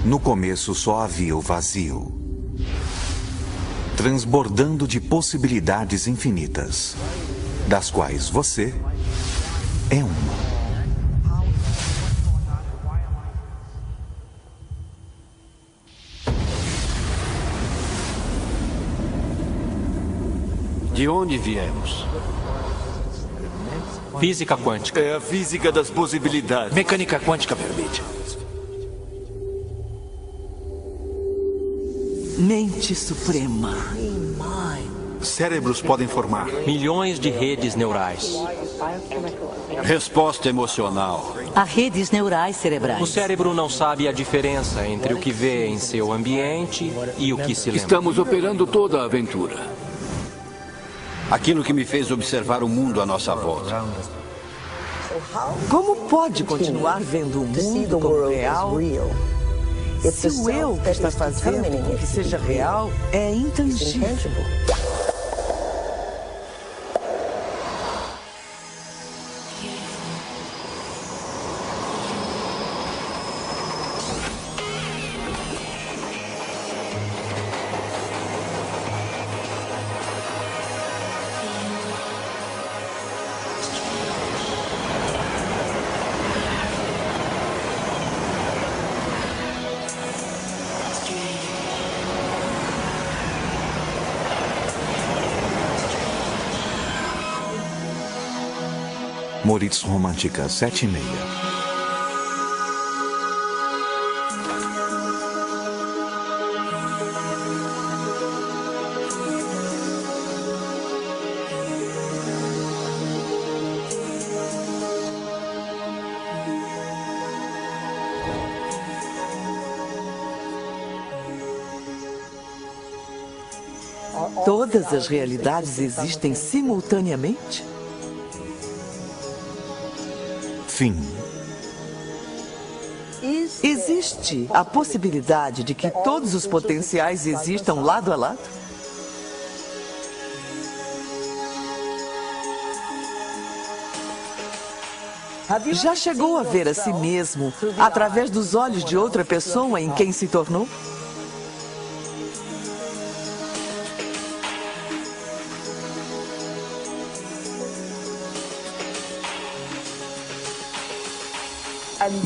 No começo só havia o vazio, transbordando de possibilidades infinitas, das quais você é uma. De onde viemos? Física quântica. É a física das possibilidades. Mecânica quântica permite. Mente suprema. Cérebros podem formar Milhões de redes neurais. Resposta emocional. Há redes neurais cerebrais. O cérebro não sabe a diferença entre o que vê em seu ambiente e o que se lembra. Estamos operando toda a aventura. Aquilo que me fez observar o mundo à nossa volta. Como pode continuar vendo o mundo como real se o eu que está fazendo com que seja real é intangível? Moritz Romântica 7:30. Todas as realidades existem simultaneamente? Fim. Existe a possibilidade de que todos os potenciais existam lado a lado? Já chegou a ver a si mesmo através dos olhos de outra pessoa em quem se tornou?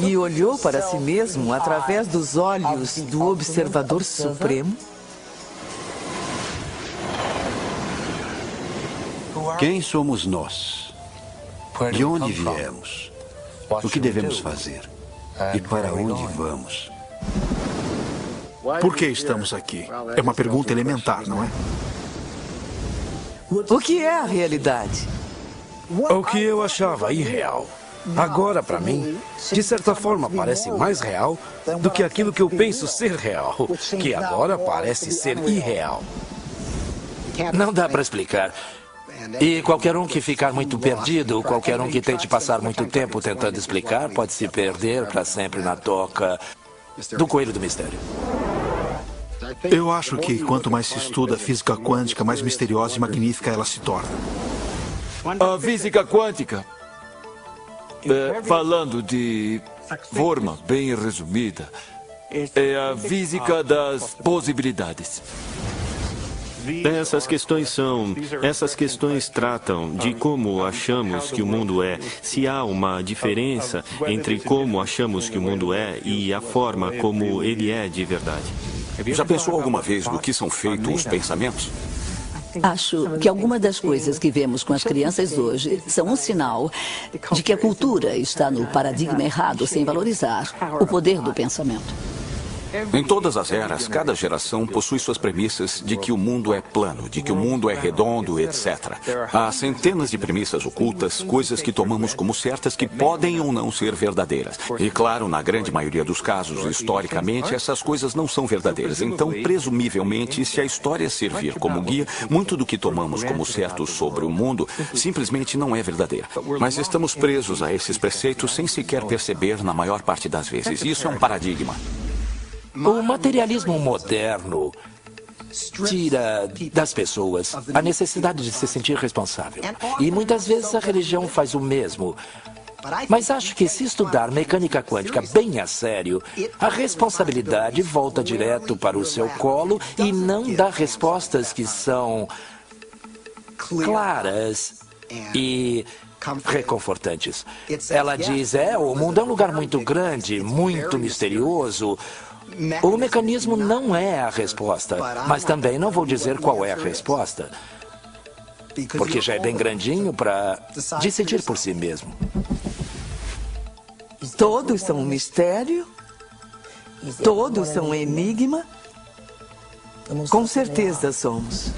E olhou para si mesmo através dos olhos do Observador Supremo? Quem somos nós? De onde viemos? O que devemos fazer? E para onde vamos? Por que estamos aqui? É uma pergunta elementar, não é? O que é a realidade? O que eu achava irreal. Agora, para mim, de certa forma, parece mais real do que aquilo que eu penso ser real, que agora parece ser irreal. Não dá para explicar. E qualquer um que ficar muito perdido, qualquer um que tente passar muito tempo tentando explicar, pode se perder para sempre na toca do coelho do mistério. Eu acho que quanto mais se estuda a física quântica, mais misteriosa e magnífica ela se torna. A física quântica. Falando de forma bem resumida, é a física das possibilidades. Essas questões tratam de como achamos que o mundo é, se há uma diferença entre como achamos que o mundo é e a forma como ele é de verdade. Já pensou alguma vez do que são feitos os pensamentos? Acho que algumas das coisas que vemos com as crianças hoje são um sinal de que a cultura está no paradigma errado, sem valorizar o poder do pensamento. Em todas as eras, cada geração possui suas premissas de que o mundo é plano, de que o mundo é redondo, etc. Há centenas de premissas ocultas, coisas que tomamos como certas que podem ou não ser verdadeiras. E claro, na grande maioria dos casos, historicamente, essas coisas não são verdadeiras. Então, presumivelmente, se a história servir como guia, muito do que tomamos como certo sobre o mundo simplesmente não é verdadeira. Mas estamos presos a esses preceitos sem sequer perceber na maior parte das vezes. Isso é um paradigma. O materialismo moderno tira das pessoas a necessidade de se sentir responsável. E muitas vezes a religião faz o mesmo. Mas acho que se estudar mecânica quântica bem a sério, a responsabilidade volta direto para o seu colo e não dá respostas que são claras e reconfortantes. Ela diz, o mundo é um lugar muito grande, muito misterioso. O mecanismo não é a resposta, mas também não vou dizer qual é a resposta, porque já é bem grandinho para decidir por si mesmo. Todos são um mistério? Todos são um enigma? Com certeza somos.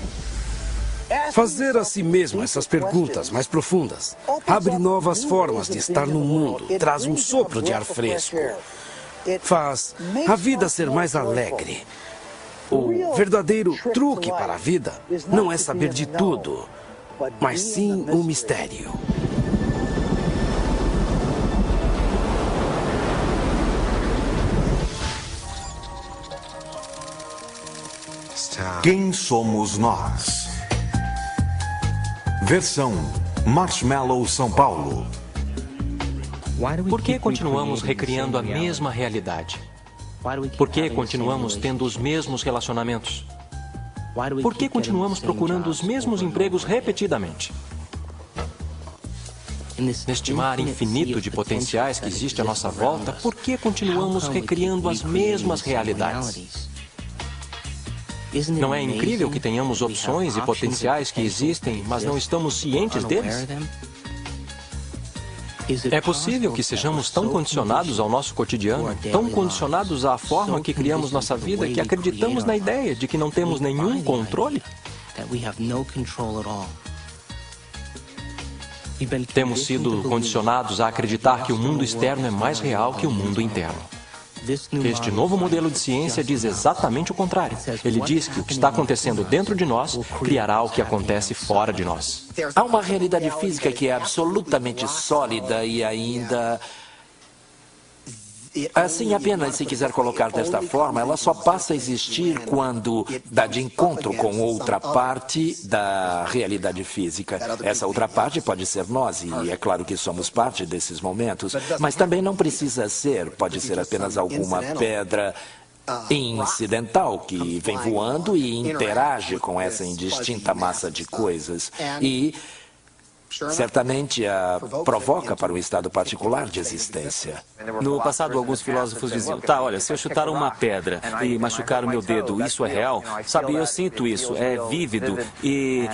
Fazer a si mesmo essas perguntas mais profundas abre novas formas de estar no mundo, traz um sopro de ar fresco, faz a vida ser mais alegre. O verdadeiro truque para a vida não é saber de tudo, mas sim o mistério. Quem somos nós? Versão Marshmallow São Paulo. Por que continuamos recriando a mesma realidade? Por que continuamos tendo os mesmos relacionamentos? Por que continuamos procurando os mesmos empregos repetidamente? Neste mar infinito de potenciais que existe à nossa volta, por que continuamos recriando as mesmas realidades? Não é incrível que tenhamos opções e potenciais que existem, mas não estamos cientes deles? É possível que sejamos tão condicionados ao nosso cotidiano, tão condicionados à forma que criamos nossa vida, que acreditamos na ideia de que não temos nenhum controle? Temos sido condicionados a acreditar que o mundo externo é mais real que o mundo interno. Este novo modelo de ciência diz exatamente o contrário. Ele diz que o que está acontecendo dentro de nós criará o que acontece fora de nós. Há uma realidade física que é absolutamente sólida e ainda... Assim, apenas se quiser colocar desta forma, ela só passa a existir quando dá de encontro com outra parte da realidade física. Essa outra parte pode ser nós, e é claro que somos parte desses momentos, mas também não precisa ser, pode ser apenas alguma pedra incidental que vem voando e interage com essa indistinta massa de coisas. E certamente a provoca para um estado particular de existência. No passado, alguns filósofos diziam, olha, se eu chutar uma pedra e machucar o meu dedo, isso é real? Sabe, eu sinto isso, é vívido e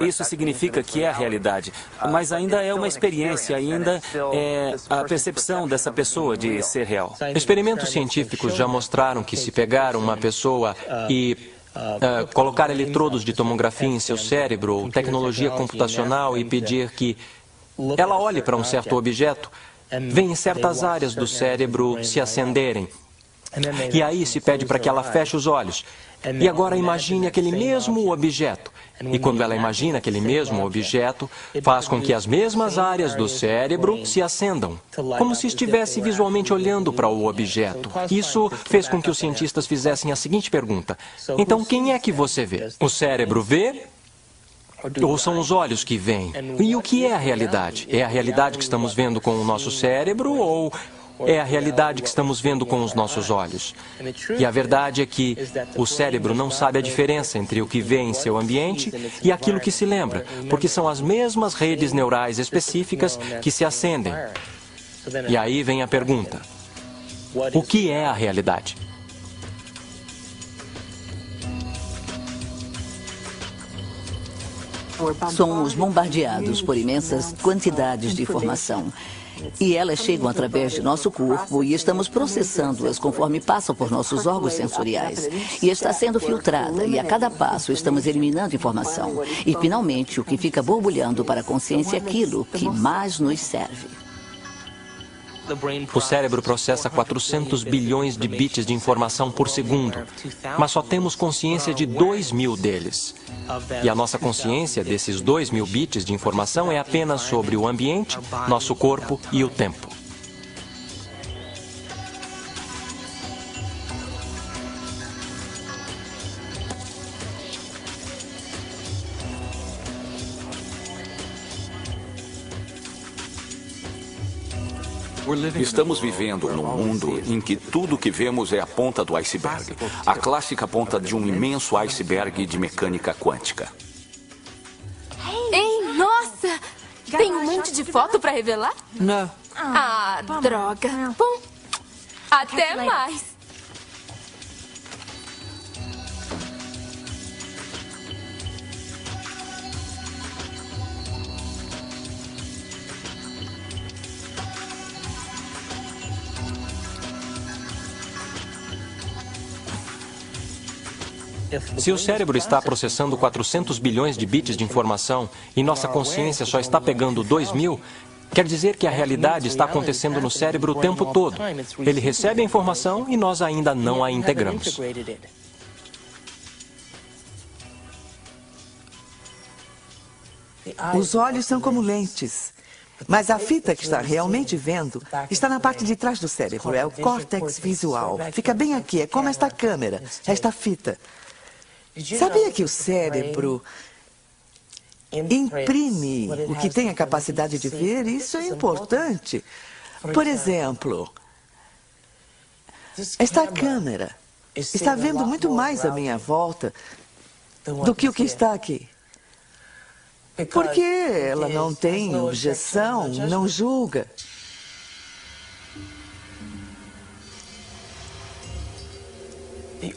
isso significa que é a realidade. Mas ainda é uma experiência, ainda é a percepção dessa pessoa de ser real. Experimentos científicos já mostraram que se pegar uma pessoa e colocar eletrodos de tomografia em seu cérebro ou tecnologia computacional e pedir que ela olhe para um certo objeto, vem certas áreas do cérebro se acenderem. E aí se pede para que ela feche os olhos. E agora imagine aquele mesmo objeto. E quando ela imagina aquele mesmo objeto, faz com que as mesmas áreas do cérebro se acendam, como se estivesse visualmente olhando para o objeto. Isso fez com que os cientistas fizessem a seguinte pergunta: então, quem é que você vê? O cérebro vê? Ou são os olhos que veem? E o que é a realidade? É a realidade que estamos vendo com o nosso cérebro ou é a realidade que estamos vendo com os nossos olhos? E a verdade é que o cérebro não sabe a diferença entre o que vê em seu ambiente e aquilo que se lembra, porque são as mesmas redes neurais específicas que se acendem. E aí vem a pergunta: o que é a realidade? Somos bombardeados por imensas quantidades de informação. E elas chegam através de nosso corpo e estamos processando-as conforme passam por nossos órgãos sensoriais. E está sendo filtrada e a cada passo estamos eliminando informação. E finalmente o que fica borbulhando para a consciência é aquilo que mais nos serve. O cérebro processa 400 bilhões de bits de informação por segundo, mas só temos consciência de 2.000 deles. E a nossa consciência desses 2.000 bits de informação é apenas sobre o ambiente, nosso corpo e o tempo. Estamos vivendo num mundo em que tudo que vemos é a ponta do iceberg. A clássica ponta de um imenso iceberg de mecânica quântica. Ei, nossa! Tem um monte de foto para revelar? Não. Ah, droga. Bom, até mais. Se o cérebro está processando 400 bilhões de bits de informação e nossa consciência só está pegando 2.000, quer dizer que a realidade está acontecendo no cérebro o tempo todo. Ele recebe a informação e nós ainda não a integramos. Os olhos são como lentes. Mas a fita que está realmente vendo está na parte de trás do cérebro. É o córtex visual. Fica bem aqui. É como esta câmera, esta fita. Sabia que o cérebro imprime o que tem a capacidade de ver? Isso é importante. Por exemplo, esta câmera está vendo muito mais à minha volta do que o que está aqui. Porque ela não tem objeção, não julga.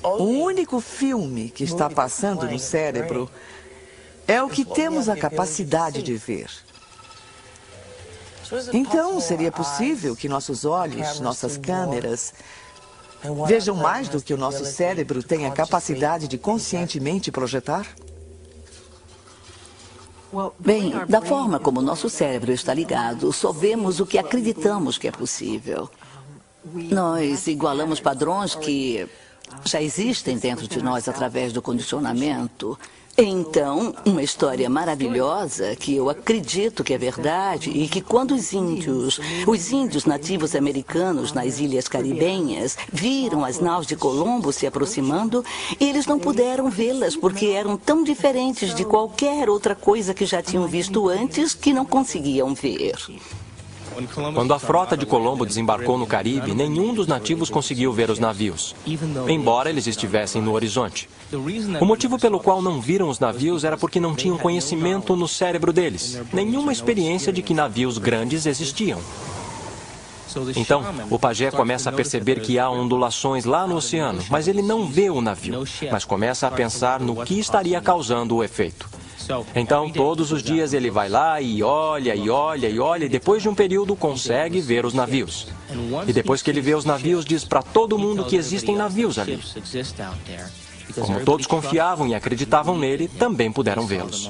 O único filme que está passando no cérebro é o que temos a capacidade de ver. Então, seria possível que nossos olhos, nossas câmeras, vejam mais do que o nosso cérebro tem a capacidade de conscientemente projetar? Bem, da forma como o nosso cérebro está ligado, só vemos o que acreditamos que é possível. Nós igualamos padrões que já existem dentro de nós através do condicionamento. Então, uma história maravilhosa que eu acredito que é verdade e que quando os índios nativos americanos nas ilhas caribenhas viram as naus de Colombo se aproximando, eles não puderam vê-las porque eram tão diferentes de qualquer outra coisa que já tinham visto antes que não conseguiam ver. Quando a frota de Colombo desembarcou no Caribe, nenhum dos nativos conseguiu ver os navios, embora eles estivessem no horizonte. O motivo pelo qual não viram os navios era porque não tinham conhecimento no cérebro deles, nenhuma experiência de que navios grandes existiam. Então, o pajé começa a perceber que há ondulações lá no oceano, mas ele não vê o navio, mas começa a pensar no que estaria causando o efeito. Então, todos os dias ele vai lá e olha, e olha, e olha, e depois de um período consegue ver os navios. E depois que ele vê os navios, diz para todo mundo que existem navios ali. Como todos confiavam e acreditavam nele, também puderam vê-los.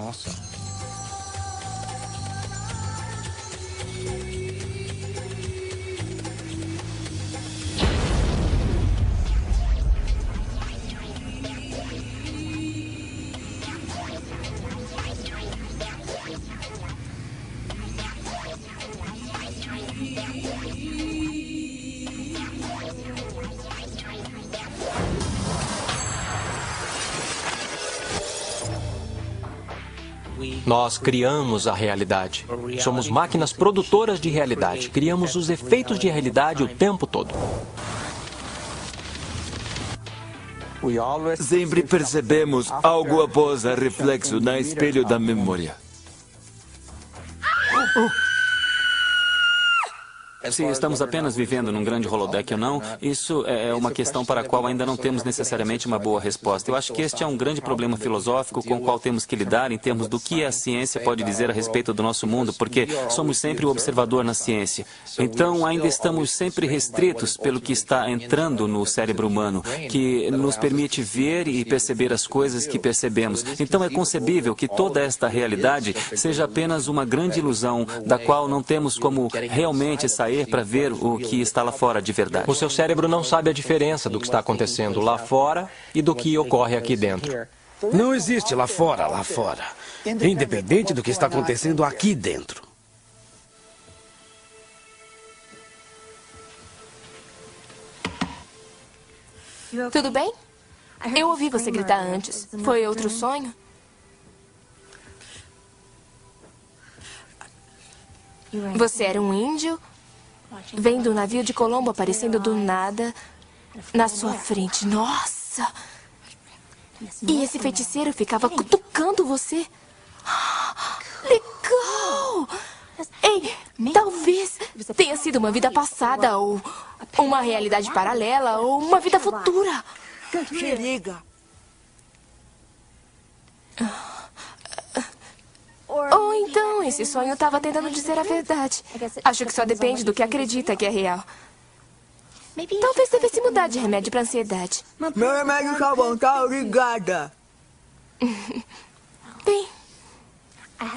Nós criamos a realidade. Somos máquinas produtoras de realidade. Criamos os efeitos de realidade o tempo todo. Sempre percebemos algo após a reflexo no espelho da memória. Se estamos apenas vivendo num grande holodeck ou não, isso é uma questão para a qual ainda não temos necessariamente uma boa resposta. Eu acho que este é um grande problema filosófico com o qual temos que lidar em termos do que a ciência pode dizer a respeito do nosso mundo, porque somos sempre o observador na ciência. Então, ainda estamos sempre restritos pelo que está entrando no cérebro humano, que nos permite ver e perceber as coisas que percebemos. Então, é concebível que toda esta realidade seja apenas uma grande ilusão, da qual não temos como realmente sair para ver o que está lá fora de verdade. O seu cérebro não sabe a diferença do que está acontecendo lá fora e do que ocorre aqui dentro. Não existe lá fora, independente do que está acontecendo aqui dentro. Tudo bem? Eu ouvi você gritar antes. Foi outro sonho? Você era um índio vendo o navio de Colombo aparecendo do nada na sua frente. Nossa! E esse feiticeiro ficava cutucando você. Legal! Ei, talvez tenha sido uma vida passada, ou uma realidade paralela, ou uma vida futura. Se liga. Ou então, esse sonho estava tentando dizer a verdade. Acho que só depende do que acredita que é real. Talvez devesse mudar de remédio para ansiedade. Meu remédio tá bom, tá? Obrigada. Bem,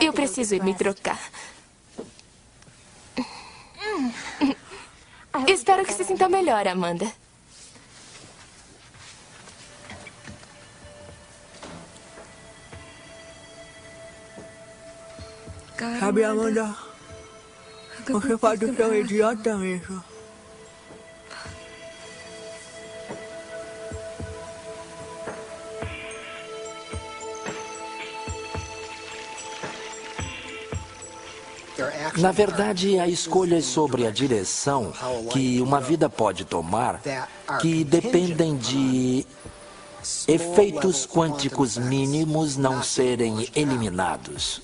eu preciso ir me trocar. Espero que se sinta melhor, Amanda. Sabe, Amanda, você pode ser um idiota mesmo. Na verdade, há escolhas sobre a direção que uma vida pode tomar que dependem de efeitos quânticos mínimos não serem eliminados.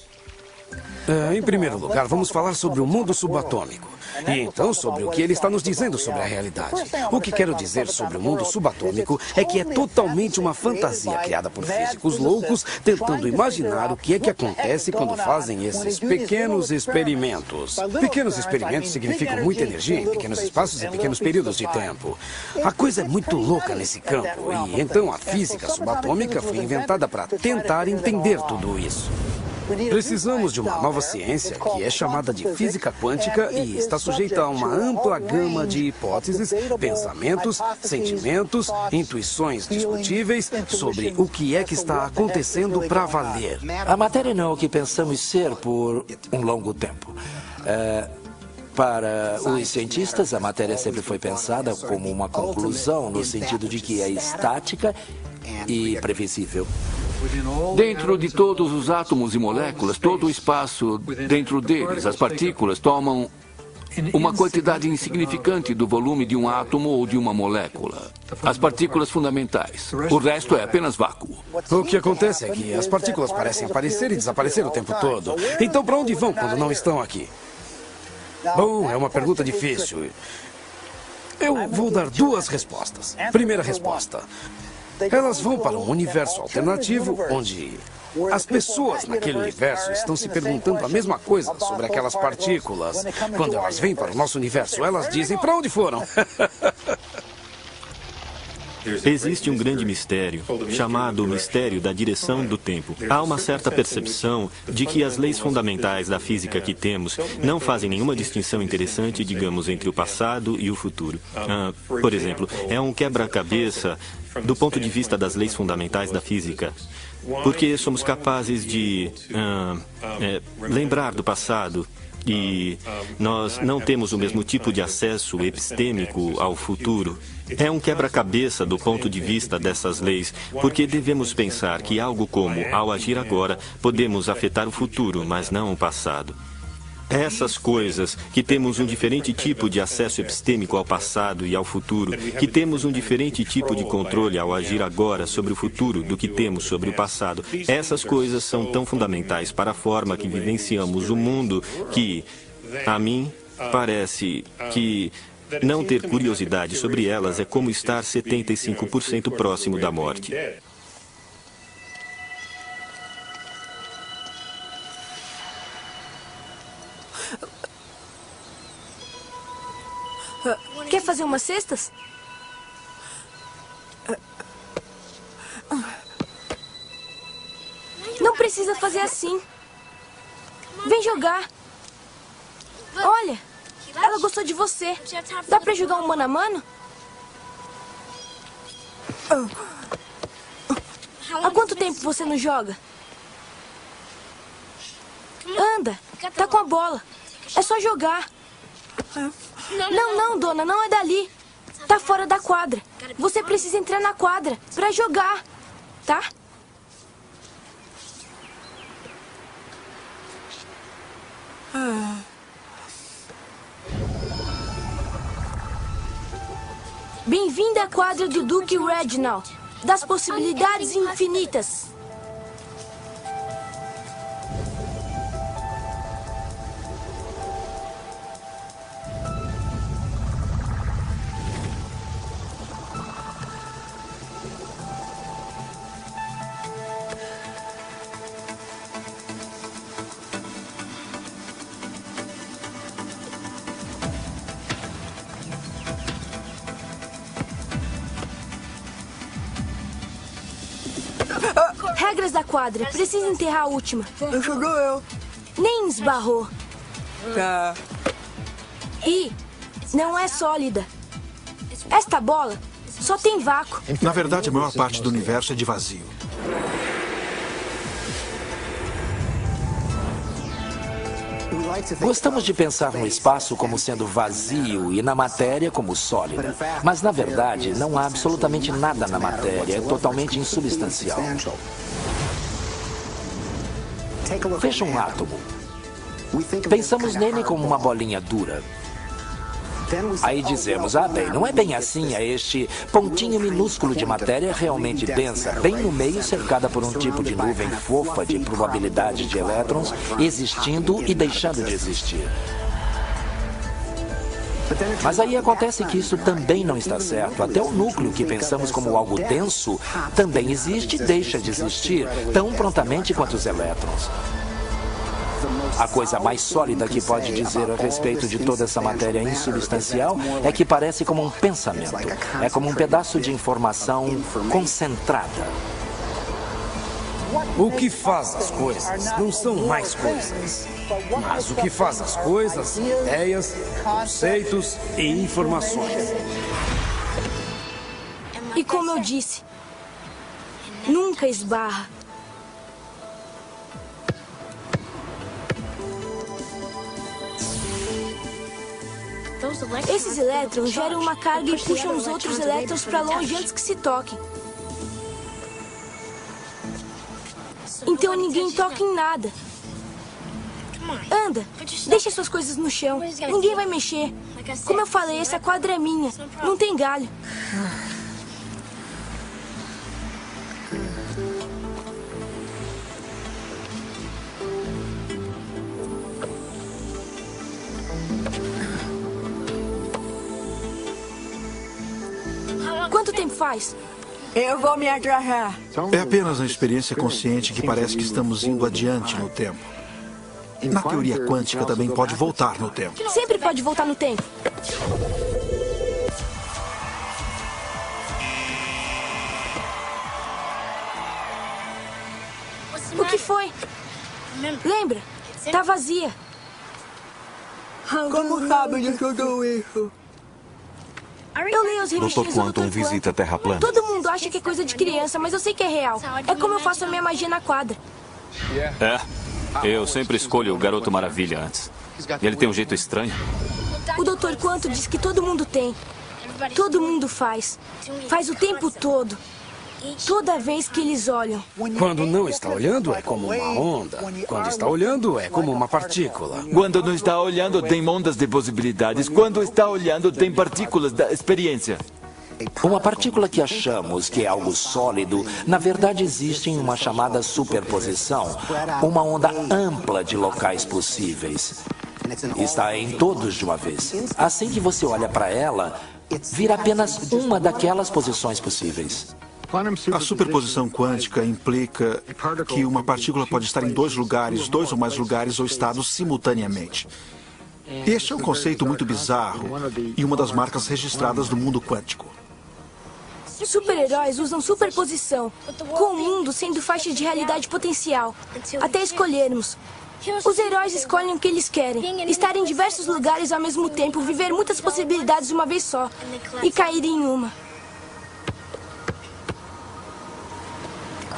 Em primeiro lugar, vamos falar sobre o mundo subatômico. E então sobre o que ele está nos dizendo sobre a realidade. O que quero dizer sobre o mundo subatômico é que é totalmente uma fantasia criada por físicos loucos tentando imaginar o que é que acontece quando fazem esses pequenos experimentos. Pequenos experimentos significam muita energia em pequenos espaços e pequenos períodos de tempo. A coisa é muito louca nesse campo e então a física subatômica foi inventada para tentar entender tudo isso. Precisamos de uma nova ciência que é chamada de física quântica e está sujeita a uma ampla gama de hipóteses, pensamentos, sentimentos, intuições discutíveis sobre o que é que está acontecendo para valer. A matéria não é o que pensamos ser por um longo tempo. Para os cientistas, a matéria sempre foi pensada como uma conclusão, no sentido de que é estática e previsível. Dentro de todos os átomos e moléculas, todo o espaço dentro deles, as partículas tomam uma quantidade insignificante do volume de um átomo ou de uma molécula. As partículas fundamentais. O resto é apenas vácuo. O que acontece é que as partículas parecem aparecer e desaparecer o tempo todo. Então, para onde vão quando não estão aqui? Bom, é uma pergunta difícil. Eu vou dar duas respostas. Primeira resposta. Elas vão para um universo alternativo onde as pessoas naquele universo estão se perguntando a mesma coisa sobre aquelas partículas. Quando elas vêm para o nosso universo, elas dizem: para onde foram? Existe um grande mistério, chamado o mistério da direção do tempo. Há uma certa percepção de que as leis fundamentais da física que temos não fazem nenhuma distinção interessante, digamos, entre o passado e o futuro. Por exemplo, é um quebra-cabeça do ponto de vista das leis fundamentais da física. Porque somos capazes de lembrar do passado e nós não temos o mesmo tipo de acesso epistêmico ao futuro. É um quebra-cabeça do ponto de vista dessas leis, porque devemos pensar que algo como, ao agir agora, podemos afetar o futuro, mas não o passado. Essas coisas, que temos um diferente tipo de acesso epistêmico ao passado e ao futuro, que temos um diferente tipo de controle ao agir agora sobre o futuro do que temos sobre o passado, essas coisas são tão fundamentais para a forma que vivenciamos o mundo que, a mim, parece que não ter curiosidade sobre elas é como estar 75% próximo da morte. Quer fazer umas cestas? Não precisa fazer assim. Vem jogar. Olha, ela gostou de você. Dá pra jogar um mano a mano? Há quanto tempo você não joga? Anda, tá com a bola. É só jogar. Não, dona, não é dali. Tá fora da quadra. Você precisa entrar na quadra pra jogar, tá? Bem-vindo à quadra do Duque Reginald, das possibilidades infinitas. Regras da quadra. Precisa enterrar a última. Chegou eu. Nem esbarrou. Tá. E não é sólida. Esta bola só tem vácuo. Na verdade, a maior parte do universo é de vazio. Gostamos de pensar no espaço como sendo vazio e na matéria como sólida. Mas, na verdade, não há absolutamente nada na matéria. É totalmente insubstancial. Veja um átomo. Pensamos nele como uma bolinha dura. Aí dizemos, bem, não é bem assim, é este pontinho minúsculo de matéria realmente densa, bem no meio, cercada por um tipo de nuvem fofa de probabilidade de elétrons existindo e deixando de existir. Mas aí acontece que isso também não está certo. Até o núcleo, que pensamos como algo denso, também existe e deixa de existir, tão prontamente quanto os elétrons. A coisa mais sólida que pode dizer a respeito de toda essa matéria insubstancial é que parece como um pensamento. É como um pedaço de informação concentrada. O que faz as coisas não são mais coisas, mas o que faz as coisas, ideias, conceitos e informações. E como eu disse, nunca esbarra. Esses elétrons geram uma carga e puxam os outros elétrons para longe antes que se toquem. Então ninguém toca em nada. Anda, deixa suas coisas no chão. Ninguém vai mexer. Como eu falei, essa quadra é minha. Não tem galho. Quanto tempo faz? Eu vou me agarrar. É apenas uma experiência consciente que parece que estamos indo adiante no tempo. Na teoria quântica também pode voltar no tempo. Sempre pode voltar no tempo. O que foi? Lembra? Tá vazia. Como sabe de tudo isso? Eu leio as revistinhas Dr. Quantum visita a Terra plana. Todo mundo acha que é coisa de criança, mas eu sei que é real. É como eu faço a minha magia na quadra. Eu sempre escolho o Garoto Maravilha antes. Ele tem um jeito estranho. O Dr. Quantum diz que todo mundo tem. Todo mundo faz. Faz o tempo todo. Toda vez que eles olham. Quando não está olhando, é como uma onda. Quando está olhando, é como uma partícula. Quando não está olhando, tem ondas de possibilidades. Quando está olhando, tem partículas da experiência. Uma partícula que achamos que é algo sólido, na verdade existe em uma chamada superposição, uma onda ampla de locais possíveis. Está em todos de uma vez. Assim que você olha para ela, vira apenas uma daquelas posições possíveis. A superposição quântica implica que uma partícula pode estar em dois lugares, dois ou mais lugares ou estados simultaneamente. Este é um conceito muito bizarro e uma das marcas registradas do mundo quântico. Super-heróis usam superposição, com o mundo sendo faixa de realidade potencial, até escolhermos. Os heróis escolhem o que eles querem, estar em diversos lugares ao mesmo tempo, viver muitas possibilidades de uma vez só e cair em uma.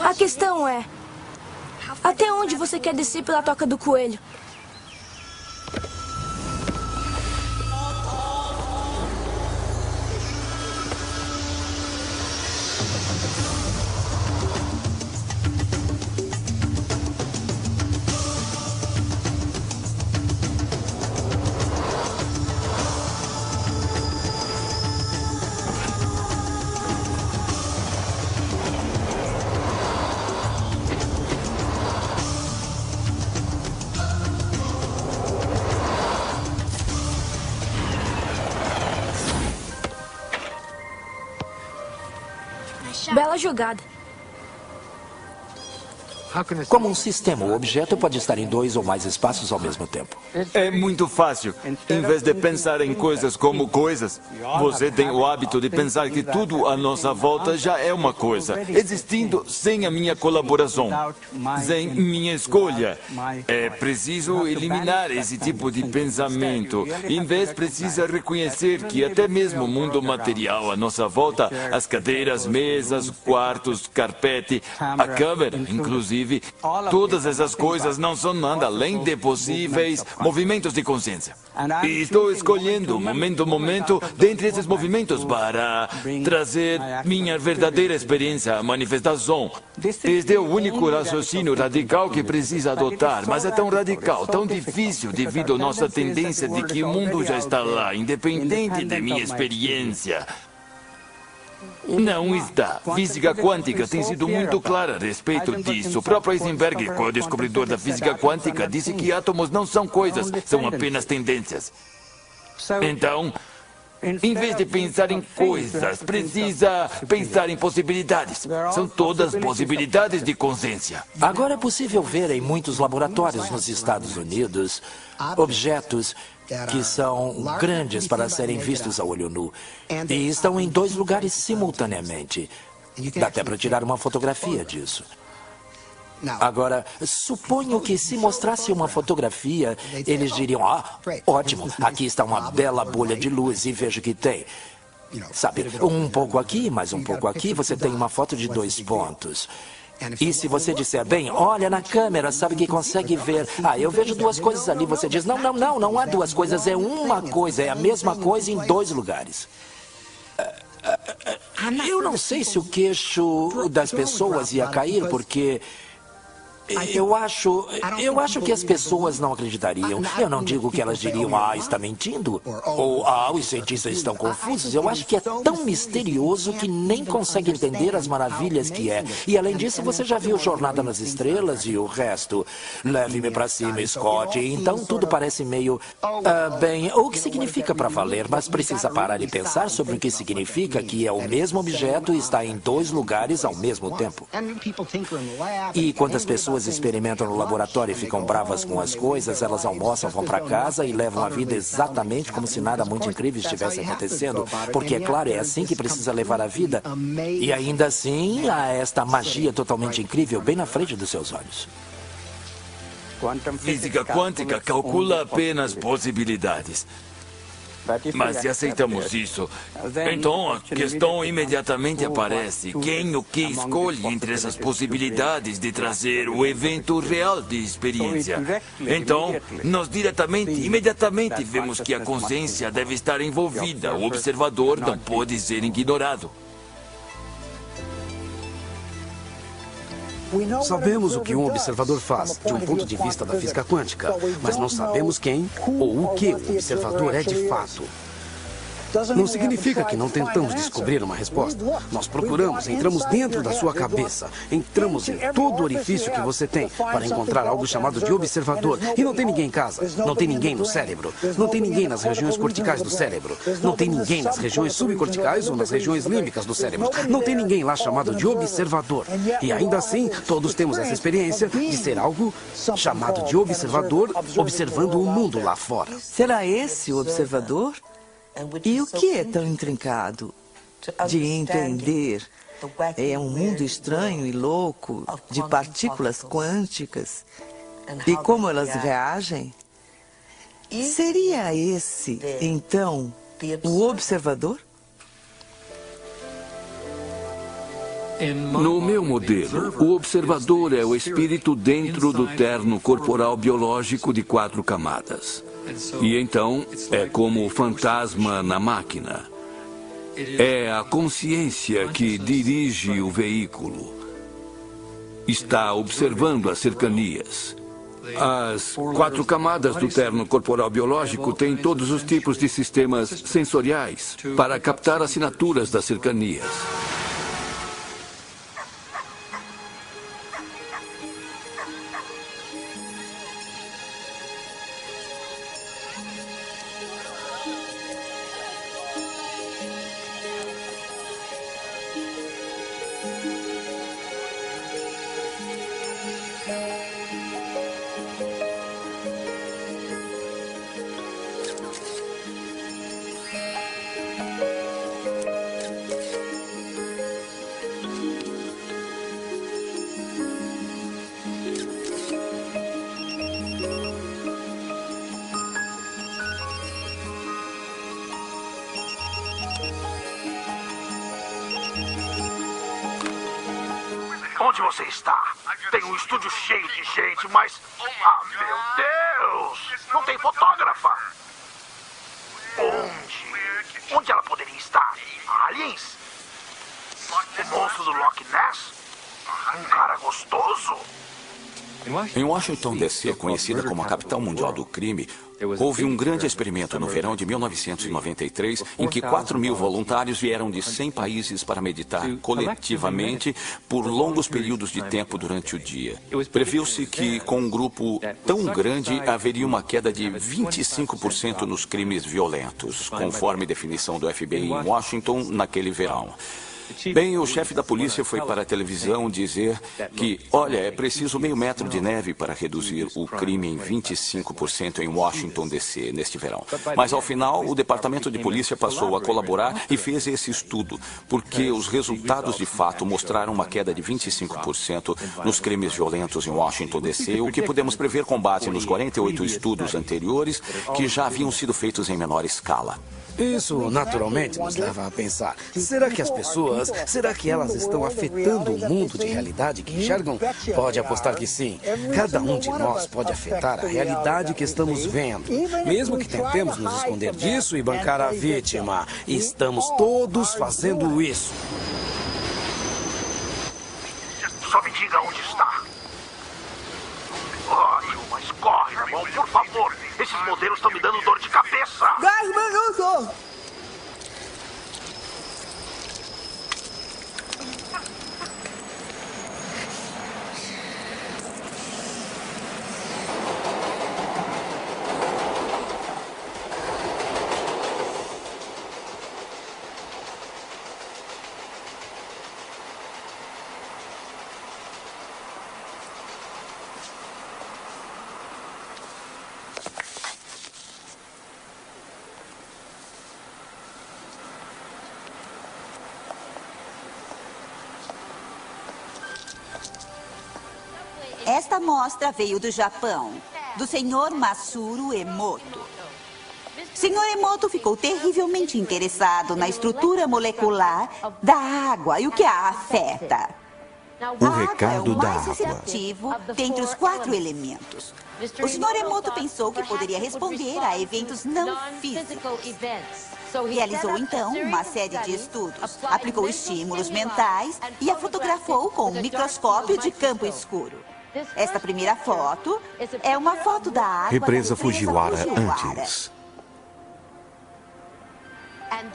A questão é, até onde você quer descer pela toca do coelho? Bela jogada. Como um sistema, o objeto pode estar em 2 ou mais espaços ao mesmo tempo. É muito fácil. Em vez de pensar em coisas como coisas, você tem o hábito de pensar que tudo à nossa volta já é uma coisa, existindo sem a minha colaboração, sem minha escolha. É preciso eliminar esse tipo de pensamento. Em vez, precisa reconhecer que até mesmo o mundo material à nossa volta, as cadeiras, mesas, quartos, carpete, a câmera, inclusive, todas essas coisas não são nada além de possíveis movimentos de consciência. E estou escolhendo, momento a momento, dentre esses movimentos para trazer minha verdadeira experiência à manifestação. Este é o único raciocínio radical que precisa adotar, mas é tão radical, tão difícil devido à nossa tendência de que o mundo já está lá, independente de minha experiência. Não está. Física quântica tem sido muito clara a respeito disso. O próprio Heisenberg, o descobridor da física quântica, disse que átomos não são coisas, são apenas tendências. Então, em vez de pensar em coisas, precisa pensar em possibilidades. São todas possibilidades de consciência. Agora é possível ver em muitos laboratórios nos Estados Unidos objetos que são grandes para serem vistos a olho nu e estão em 2 lugares simultaneamente. Dá até para tirar uma fotografia disso. Agora, suponho que se mostrasse uma fotografia, eles diriam, ótimo, aqui está uma bela bolha de luz e veja que tem. Sabe, um pouco aqui, mais um pouco aqui, você tem uma foto de 2 pontos. E se você disser, bem, olha na câmera, sabe que consegue ver. Eu vejo 2 coisas ali. Você diz, não há 2 coisas, é uma coisa, é a mesma coisa em 2 lugares. Eu não sei se o queixo das pessoas ia cair, porque eu acho que as pessoas não acreditariam. Eu não digo que elas diriam, está mentindo. Ou, os cientistas estão confusos. Eu acho que é tão misterioso que nem consegue entender as maravilhas que é. E além disso, você já viu Jornada nas Estrelas e o resto. Leve-me para cima, Scott. Então tudo parece meio... bem, o que significa para valer, mas precisa parar e pensar sobre o que significa que é o mesmo objeto e está em 2 lugares ao mesmo tempo. E quantas pessoas experimentam no laboratório e ficam bravas com as coisas, elas almoçam, vão para casa e levam a vida exatamente como se nada muito incrível estivesse acontecendo, porque, é claro, é assim que precisa levar a vida. E ainda assim, há esta magia totalmente incrível bem na frente dos seus olhos. Física quântica calcula apenas possibilidades. Mas se aceitamos isso, então a questão imediatamente aparece. Quem o que escolhe entre essas possibilidades de trazer o evento real de experiência? Então, nós imediatamente vemos que a consciência deve estar envolvida. O observador não pode ser ignorado. Sabemos o que um observador faz, de um ponto de vista da física quântica, mas não sabemos quem ou o que o observador é de fato. Não significa que não tentamos descobrir uma resposta. Nós procuramos, entramos dentro da sua cabeça, entramos em todo o orifício que você tem para encontrar algo chamado de observador. E não tem ninguém em casa, não tem ninguém no cérebro, não tem ninguém nas regiões corticais do cérebro, não tem ninguém nas regiões subcorticais ou nas regiões límbicas do cérebro. Não tem ninguém lá chamado de observador. E ainda assim, todos temos essa experiência de ser algo chamado de observador, observando o mundo lá fora. Será esse o observador? E o que é tão intrincado de entender? É um mundo estranho e louco de partículas quânticas e como elas reagem? Seria esse, então, o observador? No meu modelo, o observador é o espírito dentro do terno corporal biológico de 4 camadas. E então, é como o fantasma na máquina. É a consciência que dirige o veículo. Está observando as cercanias. As 4 camadas do terno corporal biológico têm todos os tipos de sistemas sensoriais para captar assinaturas das cercanias. Onde você está? Tem um estúdio cheio de gente, mas... Ah, meu Deus! Não tem fotógrafa! Onde? Onde ela poderia estar? Aliens? O monstro do Loch Ness? Um cara gostoso? Em Washington, D.C., conhecida como a capital mundial do crime, houve um grande experimento no verão de 1993, em que 4.000 voluntários vieram de 100 países para meditar coletivamente por longos períodos de tempo durante o dia. Previu-se que, com um grupo tão grande, haveria uma queda de 25% nos crimes violentos, conforme definição do FBI em Washington naquele verão. Bem, o chefe da polícia foi para a televisão dizer que, olha, é preciso meio metro de neve para reduzir o crime em 25% em Washington, D.C., neste verão. Mas, ao final, o departamento de polícia passou a colaborar e fez esse estudo, porque os resultados, de fato, mostraram uma queda de 25% nos crimes violentos em Washington, D.C., o que podemos prever com base nos 48 estudos anteriores que já haviam sido feitos em menor escala. Isso, naturalmente, nos leva a pensar. Será que elas estão afetando o mundo de realidade que enxergam? Pode apostar que sim. Cada um de nós pode afetar a realidade que estamos vendo. Mesmo que tentemos nos esconder disso e bancar a vítima. Estamos todos fazendo isso. Só me diga onde está. Ótimo, mas corre, irmão, por favor. Esses modelos estão me dando dor de cabeça. 10 minutos! Esta mostra veio do Japão, do Sr. Masaru Emoto. Sr. Emoto ficou terrivelmente interessado na estrutura molecular da água e o que a afeta. O recado da mais água. receptivo dentre os 4 elementos. O Sr. Emoto pensou que poderia responder a eventos não físicos. Realizou, então, uma série de estudos, aplicou estímulos mentais e a fotografou com um microscópio de campo escuro. Esta primeira foto é uma foto da água Represa da Fujiwara antes.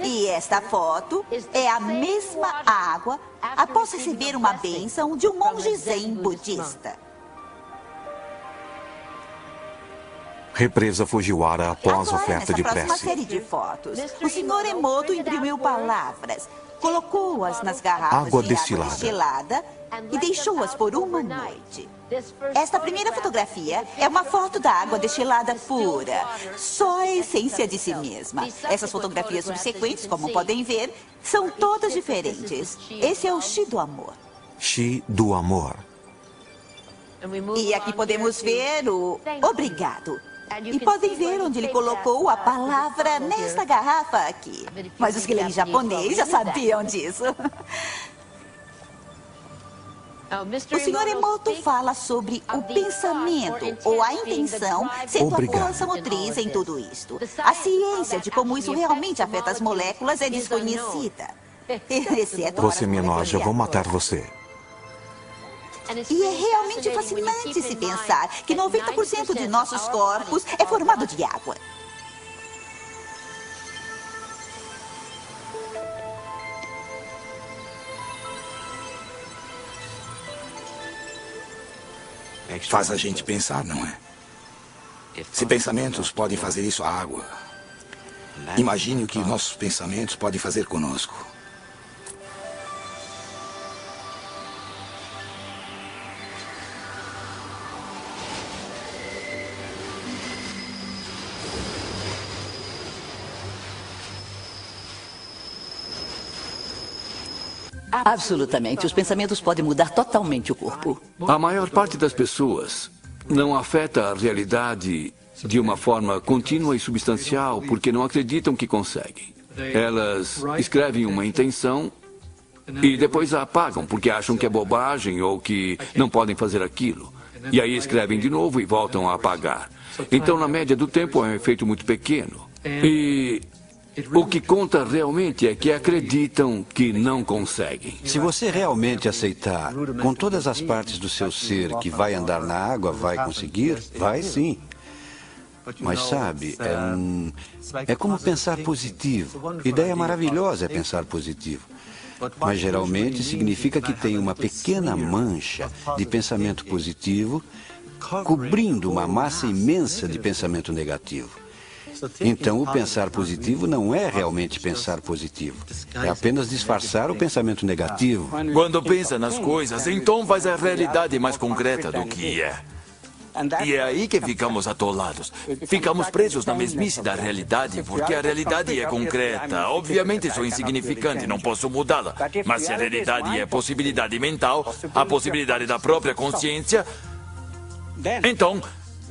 E esta foto é a mesma água após receber uma bênção de um monge zen budista. Represa Fujiwara após Agora, oferta nessa de próxima prece. série de fotos, o Sr. Emoto imprimiu palavras, colocou-as nas garrafas Água de destilada. água destilada e deixou-as por uma noite. Esta primeira fotografia é uma foto da água destilada pura, só a essência de si mesma. Essas fotografias subsequentes, como podem ver, são todas diferentes. Esse é o Shi do amor. Shi do amor. E aqui podemos ver o obrigado. E podem ver onde ele colocou a palavra nesta garrafa aqui. Mas os que leem japonês já sabiam disso. O Sr. Emoto fala sobre o pensamento ou a intenção sendo a força motriz em tudo isto. A ciência de como isso realmente afeta as moléculas é desconhecida. Exceto Você me enoja, vou matar você. E é realmente fascinante se pensar que 90% de nossos corpos é formado de água. Faz a gente pensar, não é? Se pensamentos podem fazer isso à água, imagine o que nossos pensamentos podem fazer conosco. Absolutamente. Os pensamentos podem mudar totalmente o corpo. A maior parte das pessoas não afeta a realidade de uma forma contínua e substancial porque não acreditam que conseguem. Elas escrevem uma intenção e depois a apagam porque acham que é bobagem ou que não podem fazer aquilo. E aí escrevem de novo e voltam a apagar. Então, na média do tempo, é um efeito muito pequeno. E o que conta realmente é que acreditam que não conseguem. Se você realmente aceitar, com todas as partes do seu ser, que vai andar na água, vai conseguir, vai sim. Mas sabe, é como pensar positivo. Ideia maravilhosa é pensar positivo. Mas geralmente significa que tem uma pequena mancha de pensamento positivo cobrindo uma massa imensa de pensamento negativo. Então, o pensar positivo não é realmente pensar positivo. É apenas disfarçar o pensamento negativo. Quando pensa nas coisas, então faz a realidade mais concreta do que é. E é aí que ficamos atolados. Ficamos presos na mesmice da realidade, porque a realidade é concreta. Obviamente sou insignificante, não posso mudá-la. Mas se a realidade é possibilidade mental, a possibilidade da própria consciência, então,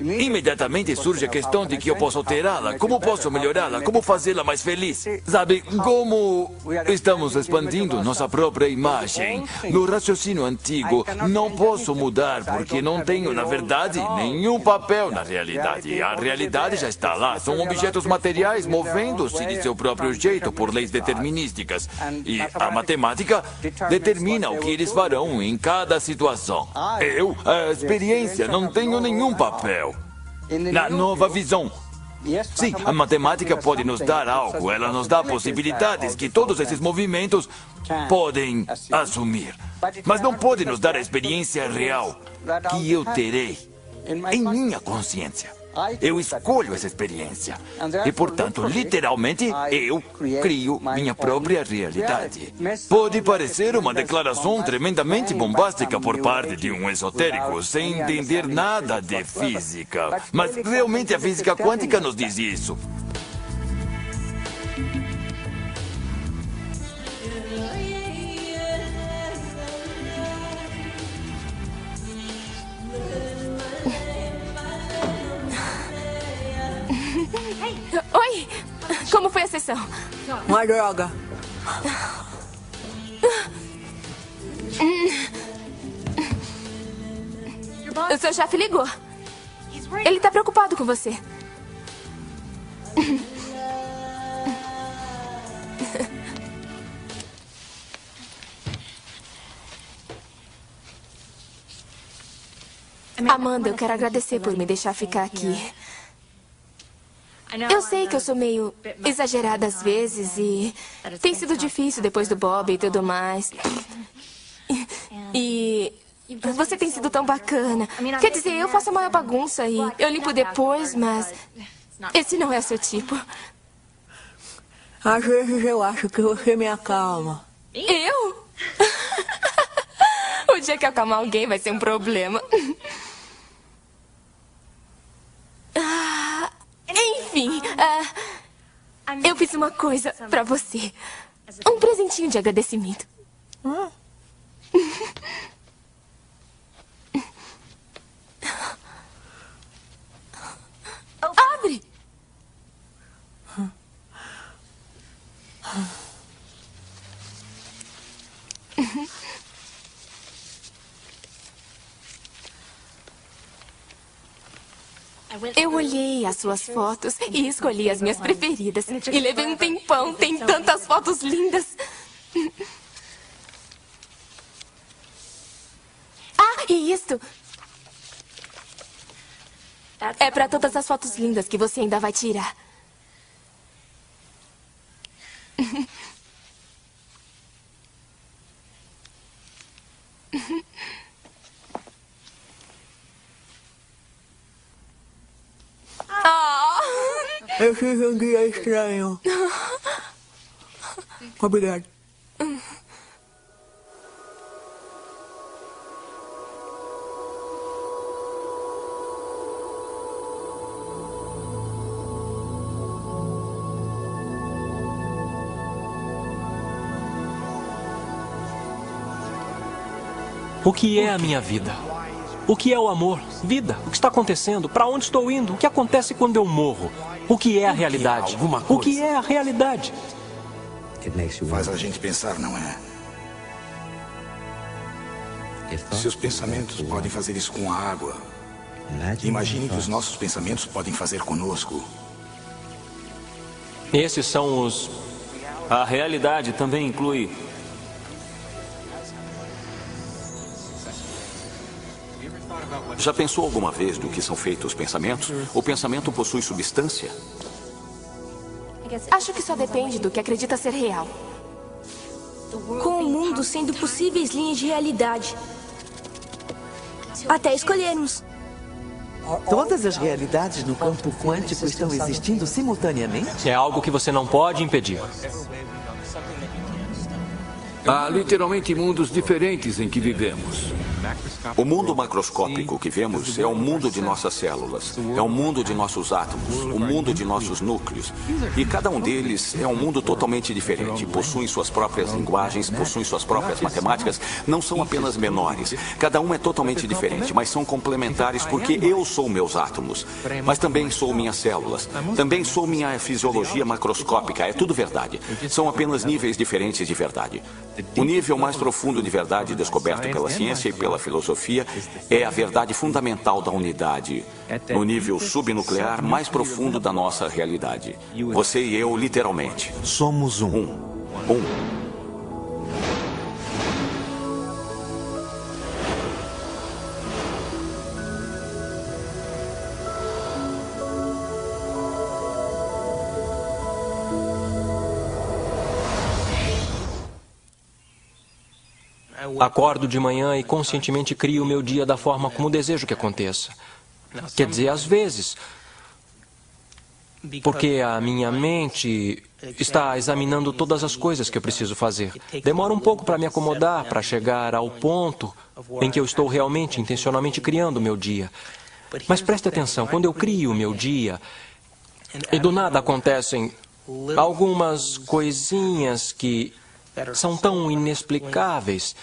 imediatamente surge a questão de que eu posso alterá-la, como posso melhorá-la, como fazê-la mais feliz. Sabe, como estamos expandindo nossa própria imagem. No raciocínio antigo, não posso mudar porque não tenho, na verdade, nenhum papel na realidade. A realidade já está lá, são objetos materiais movendo-se de seu próprio jeito por leis determinísticas. E a matemática determina o que eles farão em cada situação. Eu, a experiência, não tenho nenhum papel. Na nova visão. Sim, a matemática pode nos dar algo, ela nos dá possibilidades que todos esses movimentos podem assumir. Mas não pode nos dar a experiência real que eu terei em minha consciência. Eu escolho essa experiência. E, portanto, literalmente, eu crio minha própria realidade. Pode parecer uma declaração tremendamente bombástica por parte de um esotérico, sem entender nada de física. Mas, realmente, a física quântica nos diz isso. Oi! Como foi a sessão? Uma droga. O seu chefe ligou. Ele está preocupado com você. Amanda, eu quero agradecer por me deixar ficar aqui. Eu sei que eu sou meio exagerada às vezes e tem sido difícil depois do Bob e tudo mais. E você tem sido tão bacana. Quer dizer, eu faço a maior bagunça e eu limpo depois, mas esse não é o seu tipo. Às vezes eu acho que você me acalma. Eu? O dia que eu acalmar alguém vai ser um problema. Enfim, eu fiz uma coisa pra você. Um presentinho de agradecimento. Abre! Eu olhei as suas fotos e escolhi as minhas preferidas. E levei um tempão, tem tantas fotos lindas. Ah, e isto é para todas as fotos lindas que você ainda vai tirar. Eu tive um dia estranho. Obrigado. O que é a minha vida? O que é o amor? Vida? O que está acontecendo? Para onde estou indo? O que acontece quando eu morro? O que é a realidade? O que é a realidade? Faz a gente pensar, não é? Se os pensamentos podem fazer isso com a água, imagine que os nossos pensamentos podem fazer conosco. Esses são os... A realidade também inclui... Já pensou alguma vez do que são feitos os pensamentos? O pensamento possui substância? Acho que só depende do que acredita ser real. Com o mundo sendo possíveis linhas de realidade. Até escolhermos. Todas as realidades no campo quântico estão existindo simultaneamente? É algo que você não pode impedir. Há literalmente mundos diferentes em que vivemos. O mundo macroscópico que vemos é o mundo de nossas células, é o mundo de nossos átomos, o mundo de nossos núcleos. E cada um deles é um mundo totalmente diferente. Possuem suas próprias linguagens, possuem suas próprias matemáticas. Não são apenas menores. Cada um é totalmente diferente, mas são complementares porque eu sou meus átomos. Mas também sou minhas células. Também sou minha fisiologia macroscópica. É tudo verdade. São apenas níveis diferentes de verdade. O nível mais profundo de verdade descoberto pela ciência e pela filosofia é a verdade fundamental da unidade, no nível subnuclear mais profundo da nossa realidade. Você e eu, literalmente. Somos um. Acordo de manhã e conscientemente crio o meu dia da forma como desejo que aconteça. Quer dizer, às vezes, porque a minha mente está examinando todas as coisas que eu preciso fazer. Demora um pouco para me acomodar, para chegar ao ponto em que eu estou realmente, intencionalmente criando o meu dia. Mas preste atenção, quando eu crio o meu dia, e do nada acontecem algumas coisinhas que são tão inexplicáveis.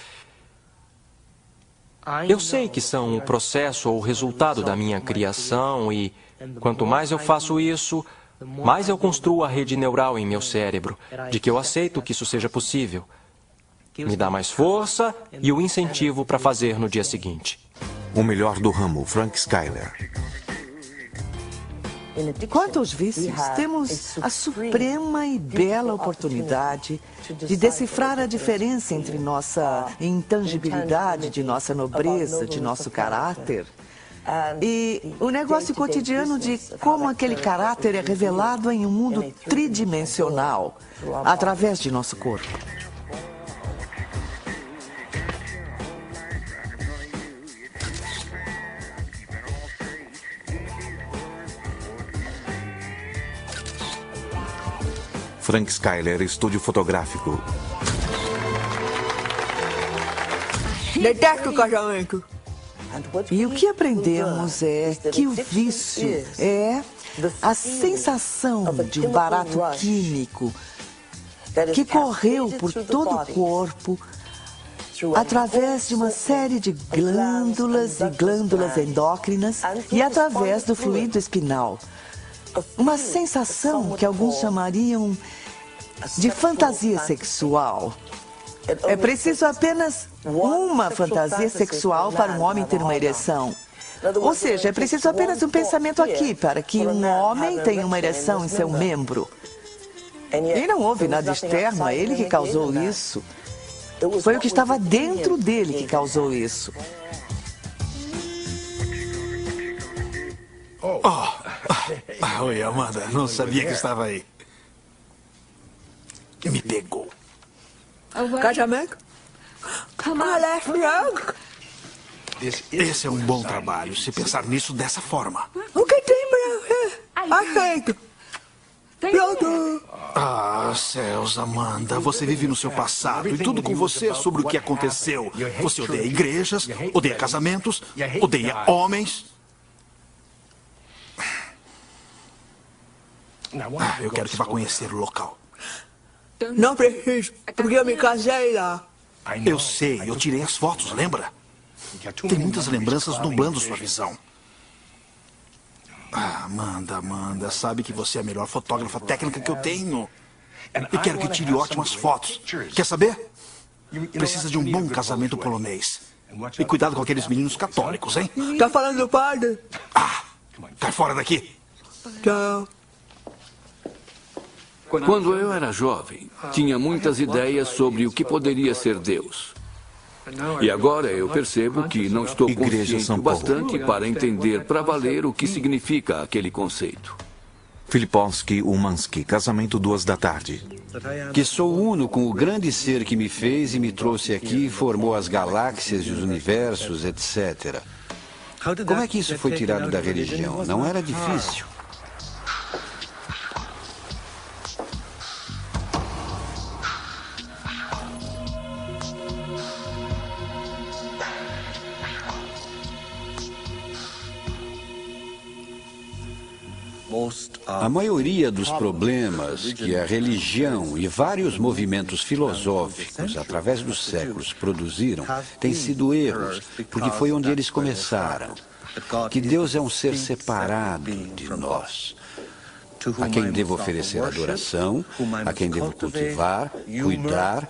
Eu sei que são o processo ou o resultado da minha criação e quanto mais eu faço isso, mais eu construo a rede neural em meu cérebro, de que eu aceito que isso seja possível. Me dá mais força e o incentivo para fazer no dia seguinte. O melhor do ramo, Frank Skyler. Quanto aos vícios, temos a suprema e bela oportunidade de decifrar a diferença entre nossa intangibilidade, de nossa nobreza, de nosso caráter, e o negócio cotidiano de como aquele caráter é revelado em um mundo tridimensional, através de nosso corpo. Frank Skyler, estúdio fotográfico. Detesto o casamento. E o que aprendemos é que o vício é a sensação de um barato químico que correu por todo o corpo através de uma série de glândulas e glândulas endócrinas e através do fluido espinal. Uma sensação que alguns chamariam de fantasia sexual. É preciso apenas uma fantasia sexual para um homem ter uma ereção. Ou seja, é preciso apenas um pensamento aqui para que um homem tenha uma ereção em seu membro. E não houve nada externo a ele que causou isso. Foi o que estava dentro dele que causou isso. Oi, Amanda. Não sabia que estava aí. Me pegou. Casamento? Esse é um bom trabalho, se pensar nisso dessa forma. O que tem pra ver? Aceito. Pronto. Ah, céus, Amanda. Você vive no seu passado e tudo com você é sobre o que aconteceu. Você odeia igrejas, odeia casamentos, odeia homens. Eu quero que vá conhecer o local. Não preciso, porque eu me casei lá. Eu sei, eu tirei as fotos, lembra? Tem muitas lembranças nublando sua visão. Ah, Amanda, sabe que você é a melhor fotógrafa técnica que eu tenho. E quero que tire ótimas fotos. Quer saber? Precisa de um bom casamento polonês. E cuidado com aqueles meninos católicos, hein? Tá falando do padre? Ah, cai fora daqui. Tchau. Quando eu era jovem, tinha muitas ideias sobre o que poderia ser Deus. E agora eu percebo que não estou consciente o bastante para entender para valer o que significa aquele conceito. Filipowski Umansky, casamento 2h. Que sou uno com o grande ser que me fez e me trouxe aqui, formou as galáxias e os universos, etc. Como é que isso foi tirado da religião? Não era difícil. A maioria dos problemas que a religião e vários movimentos filosóficos, através dos séculos, produziram, têm sido erros, porque foi onde eles começaram. Que Deus é um ser separado de nós, a quem devo oferecer adoração, a quem devo cultivar, cuidar,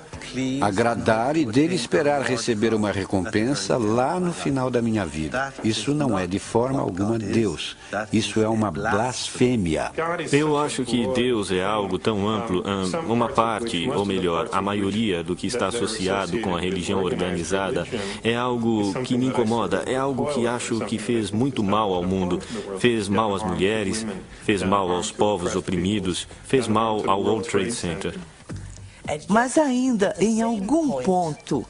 agradar e dele esperar receber uma recompensa lá no final da minha vida. Isso não é de forma alguma Deus. Isso é uma blasfêmia. Eu acho que Deus é algo tão amplo, uma parte, ou melhor, a maioria do que está associado com a religião organizada é algo que me incomoda, é algo que acho que fez muito mal ao mundo, fez mal às mulheres, fez mal aos povos oprimidos, fez mal ao World Trade Center. Mas ainda, em algum ponto,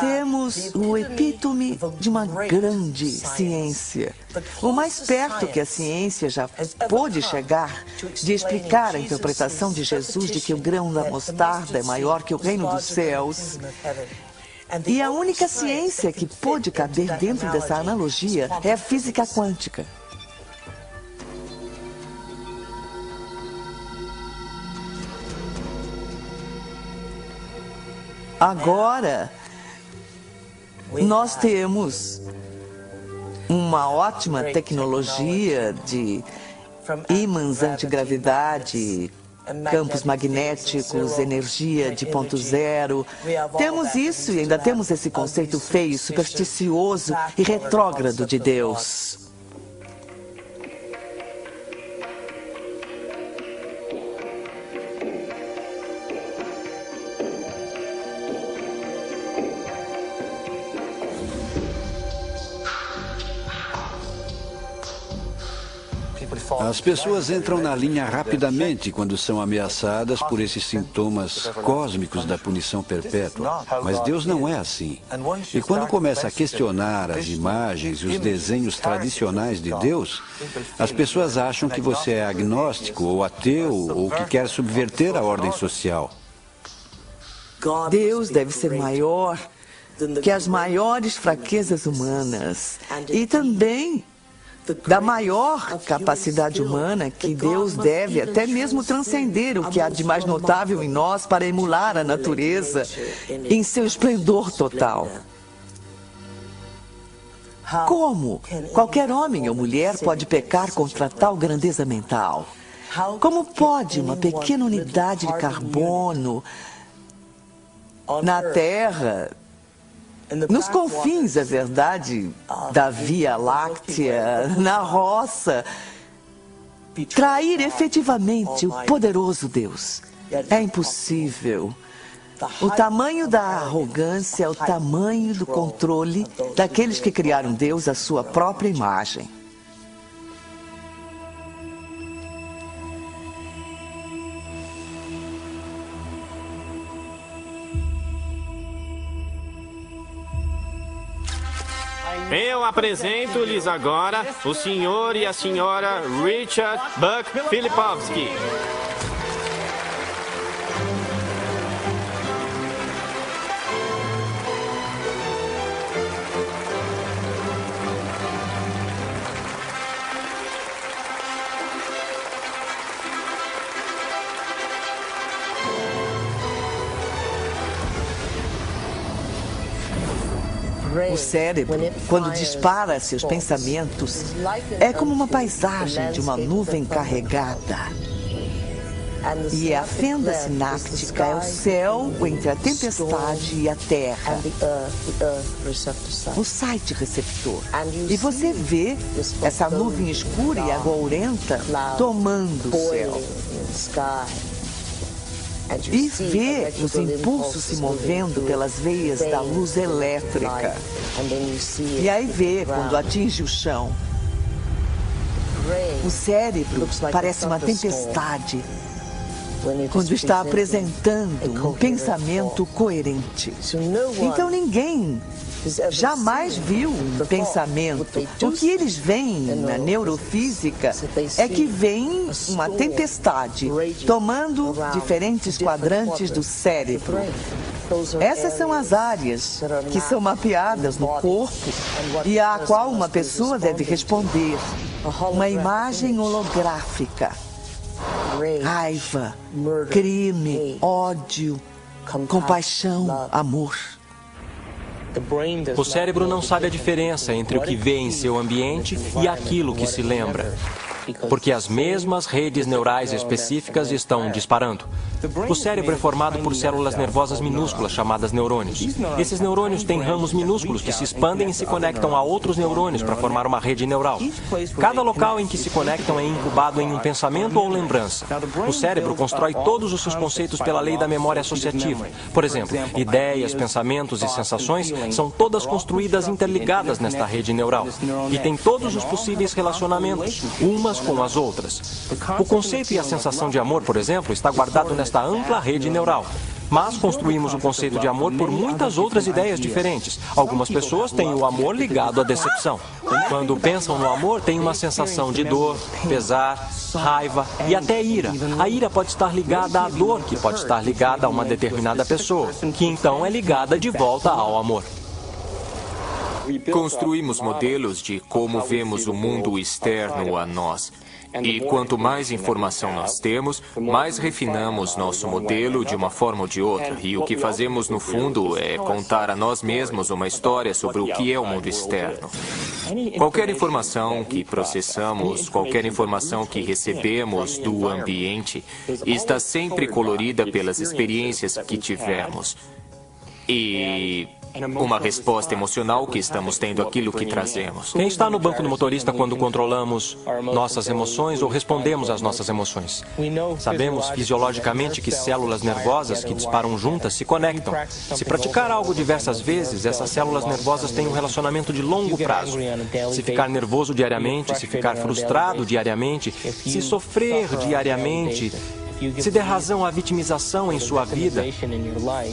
temos o epítome de uma grande ciência. O mais perto que a ciência já pôde chegar de explicar a interpretação de Jesus de que o grão da mostarda é maior que o reino dos céus. E a única ciência que pôde caber dentro dessa analogia é a física quântica. Agora, nós temos uma ótima tecnologia de ímãs antigravidade, campos magnéticos, energia de ponto zero. Temos isso e ainda temos esse conceito feio, supersticioso e retrógrado de Deus. As pessoas entram na linha rapidamente quando são ameaçadas por esses sintomas cósmicos da punição perpétua. Mas Deus não é assim. E quando começa a questionar as imagens e os desenhos tradicionais de Deus, as pessoas acham que você é agnóstico ou ateu ou que quer subverter a ordem social. Deus deve ser maior que as maiores fraquezas humanas e também da maior capacidade humana que Deus deve até mesmo transcender o que há de mais notável em nós para emular a natureza em seu esplendor total. Como qualquer homem ou mulher pode pecar contra tal grandeza mental? Como pode uma pequena unidade de carbono na Terra, nos confins, é verdade, da Via Láctea, na roça, trair efetivamente o poderoso Deus? É impossível. O tamanho da arrogância é o tamanho do controle daqueles que criaram Deus à sua própria imagem. Eu apresento-lhes agora o senhor e a senhora Richard Buck Filipowski. O cérebro, quando dispara seus pensamentos, é como uma paisagem de uma nuvem carregada. E a fenda sináptica é o céu entre a tempestade e a terra. O site receptor. E você vê essa nuvem escura e agourenta tomando o céu. E vê os impulsos se movendo pelas veias da luz elétrica. E aí vê quando atinge o chão. O cérebro parece uma tempestade quando está apresentando um pensamento coerente. Então ninguém jamais viu um pensamento. O que eles veem na neurofísica é que vem uma tempestade tomando diferentes quadrantes do cérebro. Essas são as áreas que são mapeadas no corpo e a qual uma pessoa deve responder. Uma imagem holográfica. Raiva, crime, ódio, compaixão, amor. O cérebro não sabe a diferença entre o que vê em seu ambiente e aquilo que se lembra, porque as mesmas redes neurais específicas estão disparando. O cérebro é formado por células nervosas minúsculas chamadas neurônios. Esses neurônios têm ramos minúsculos que se expandem e se conectam a outros neurônios para formar uma rede neural. Cada local em que se conectam é incubado em um pensamento ou lembrança. O cérebro constrói todos os seus conceitos pela lei da memória associativa. Por exemplo, ideias, pensamentos e sensações são todas construídas interligadas nesta rede neural e têm todos os possíveis relacionamentos, umas com as outras. O conceito e a sensação de amor, por exemplo, está guardado nesta ampla rede neural. Mas construímos o conceito de amor por muitas outras ideias diferentes. Algumas pessoas têm o amor ligado à decepção. Quando pensam no amor, têm uma sensação de dor, pesar, raiva e até ira. A ira pode estar ligada à dor, que pode estar ligada a uma determinada pessoa, que então é ligada de volta ao amor. Construímos modelos de como vemos o mundo externo a nós. E quanto mais informação nós temos, mais refinamos nosso modelo de uma forma ou de outra. E o que fazemos, no fundo, é contar a nós mesmos uma história sobre o que é o mundo externo. Qualquer informação que processamos, qualquer informação que recebemos do ambiente, está sempre colorida pelas experiências que tivemos. E uma resposta emocional que estamos tendo àquilo que trazemos. Quem está no banco do motorista quando controlamos nossas emoções ou respondemos às nossas emoções? Sabemos fisiologicamente que células nervosas que disparam juntas se conectam. Se praticar algo diversas vezes, essas células nervosas têm um relacionamento de longo prazo. Se ficar nervoso diariamente, se ficar frustrado diariamente, se sofrer diariamente, se der razão à vitimização em sua vida,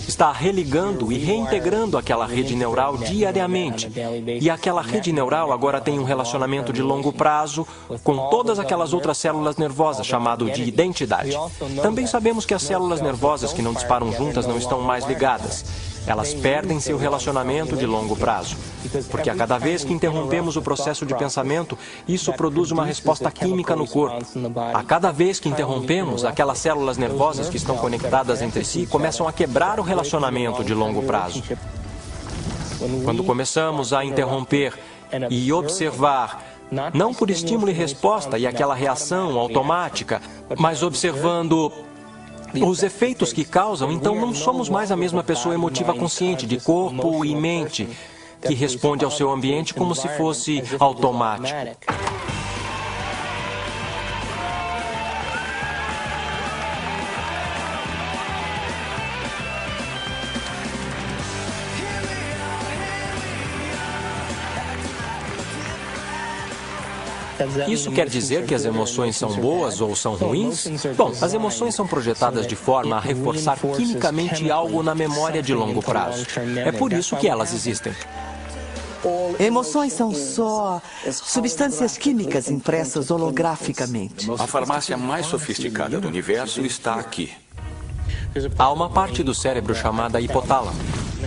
está religando e reintegrando aquela rede neural diariamente. E aquela rede neural agora tem um relacionamento de longo prazo com todas aquelas outras células nervosas, chamado de identidade. Também sabemos que as células nervosas que não disparam juntas não estão mais ligadas. Elas perdem seu relacionamento de longo prazo. Porque a cada vez que interrompemos o processo de pensamento, isso produz uma resposta química no corpo. A cada vez que interrompemos, aquelas células nervosas que estão conectadas entre si começam a quebrar o relacionamento de longo prazo. Quando começamos a interromper e observar, não por estímulo e resposta e aquela reação automática, mas observando os efeitos que causam, então não somos mais a mesma pessoa emotiva consciente de corpo e mente que responde ao seu ambiente como se fosse automático. Isso quer dizer que as emoções são boas ou são ruins? Bom, as emoções são projetadas de forma a reforçar quimicamente algo na memória de longo prazo. É por isso que elas existem. Emoções são só substâncias químicas impressas holograficamente. A farmácia mais sofisticada do universo está aqui. Há uma parte do cérebro chamada hipotálamo.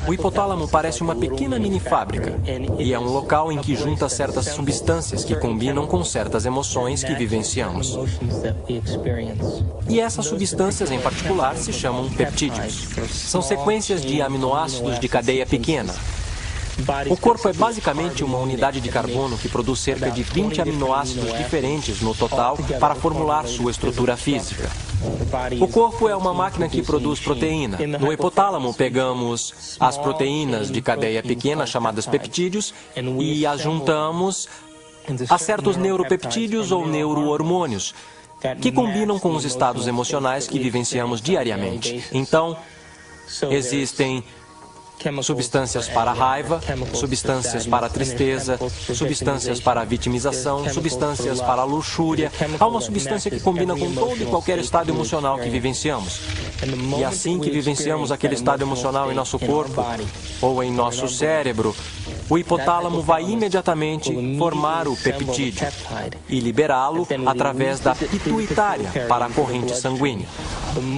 O hipotálamo parece uma pequena mini fábrica e é um local em que junta certas substâncias que combinam com certas emoções que vivenciamos. E essas substâncias em particular se chamam peptídeos. São sequências de aminoácidos de cadeia pequena. O corpo é basicamente uma unidade de carbono que produz cerca de 20 aminoácidos diferentes no total para formular sua estrutura física. O corpo é uma máquina que produz proteína. No hipotálamo, pegamos as proteínas de cadeia pequena, chamadas peptídeos, e as juntamos a certos neuropeptídeos ou neurohormônios, que combinam com os estados emocionais que vivenciamos diariamente. Então, existem substâncias para a raiva, substâncias para a tristeza, substâncias para a vitimização, substâncias para a luxúria. Há uma substância que combina com todo e qualquer estado emocional que vivenciamos. E assim que vivenciamos aquele estado emocional em nosso corpo ou em nosso cérebro, o hipotálamo vai imediatamente formar o peptídeo e liberá-lo através da pituitária para a corrente sanguínea.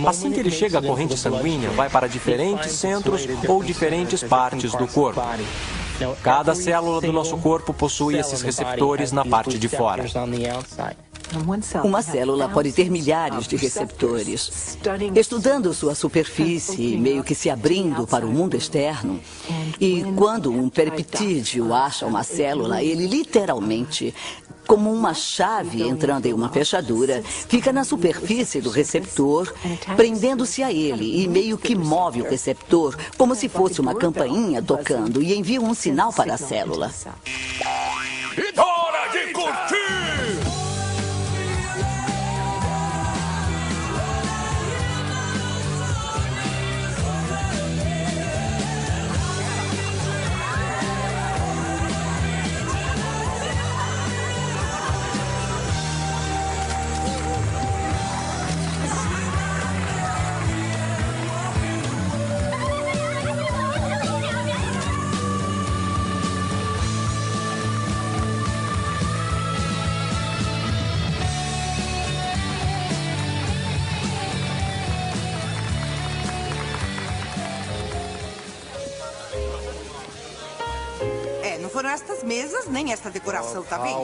Assim que ele chega à corrente sanguínea, vai para diferentes centros ou diferentes partes do corpo. Cada célula do nosso corpo possui esses receptores na parte de fora. Uma célula pode ter milhares de receptores. Estudando sua superfície, meio que se abrindo para o mundo externo, e quando um peptídeo acha uma célula, ele literalmente, como uma chave entrando em uma fechadura, fica na superfície do receptor, prendendo-se a ele e meio que move o receptor, como se fosse uma campainha tocando, e envia um sinal para a célula. E hora de curtir! Não foram estas mesas, nem esta decoração, tá bem?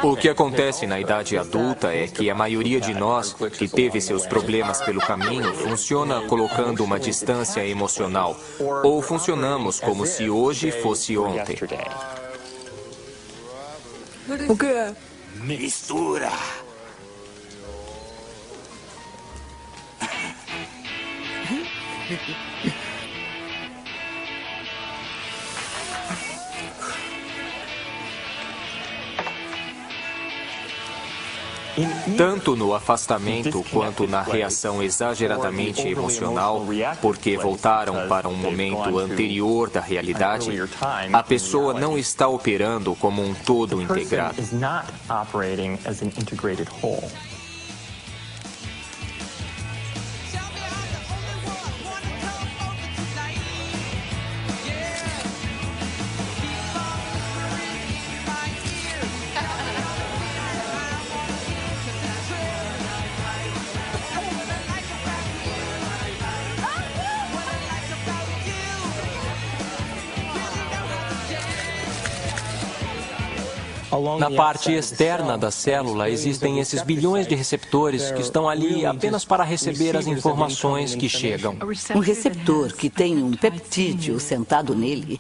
O que acontece na idade adulta é que a maioria de nós que teve seus problemas pelo caminho funciona colocando uma distância emocional, ou funcionamos como se hoje fosse ontem. O que é? Mistura! Tanto no afastamento quanto na reação exageradamente emocional, porque voltaram para um momento anterior da realidade, a pessoa não está operando como um todo integrado. Na parte externa da célula existem esses bilhões de receptores que estão ali apenas para receber as informações que chegam. Um receptor que tem um peptídeo sentado nele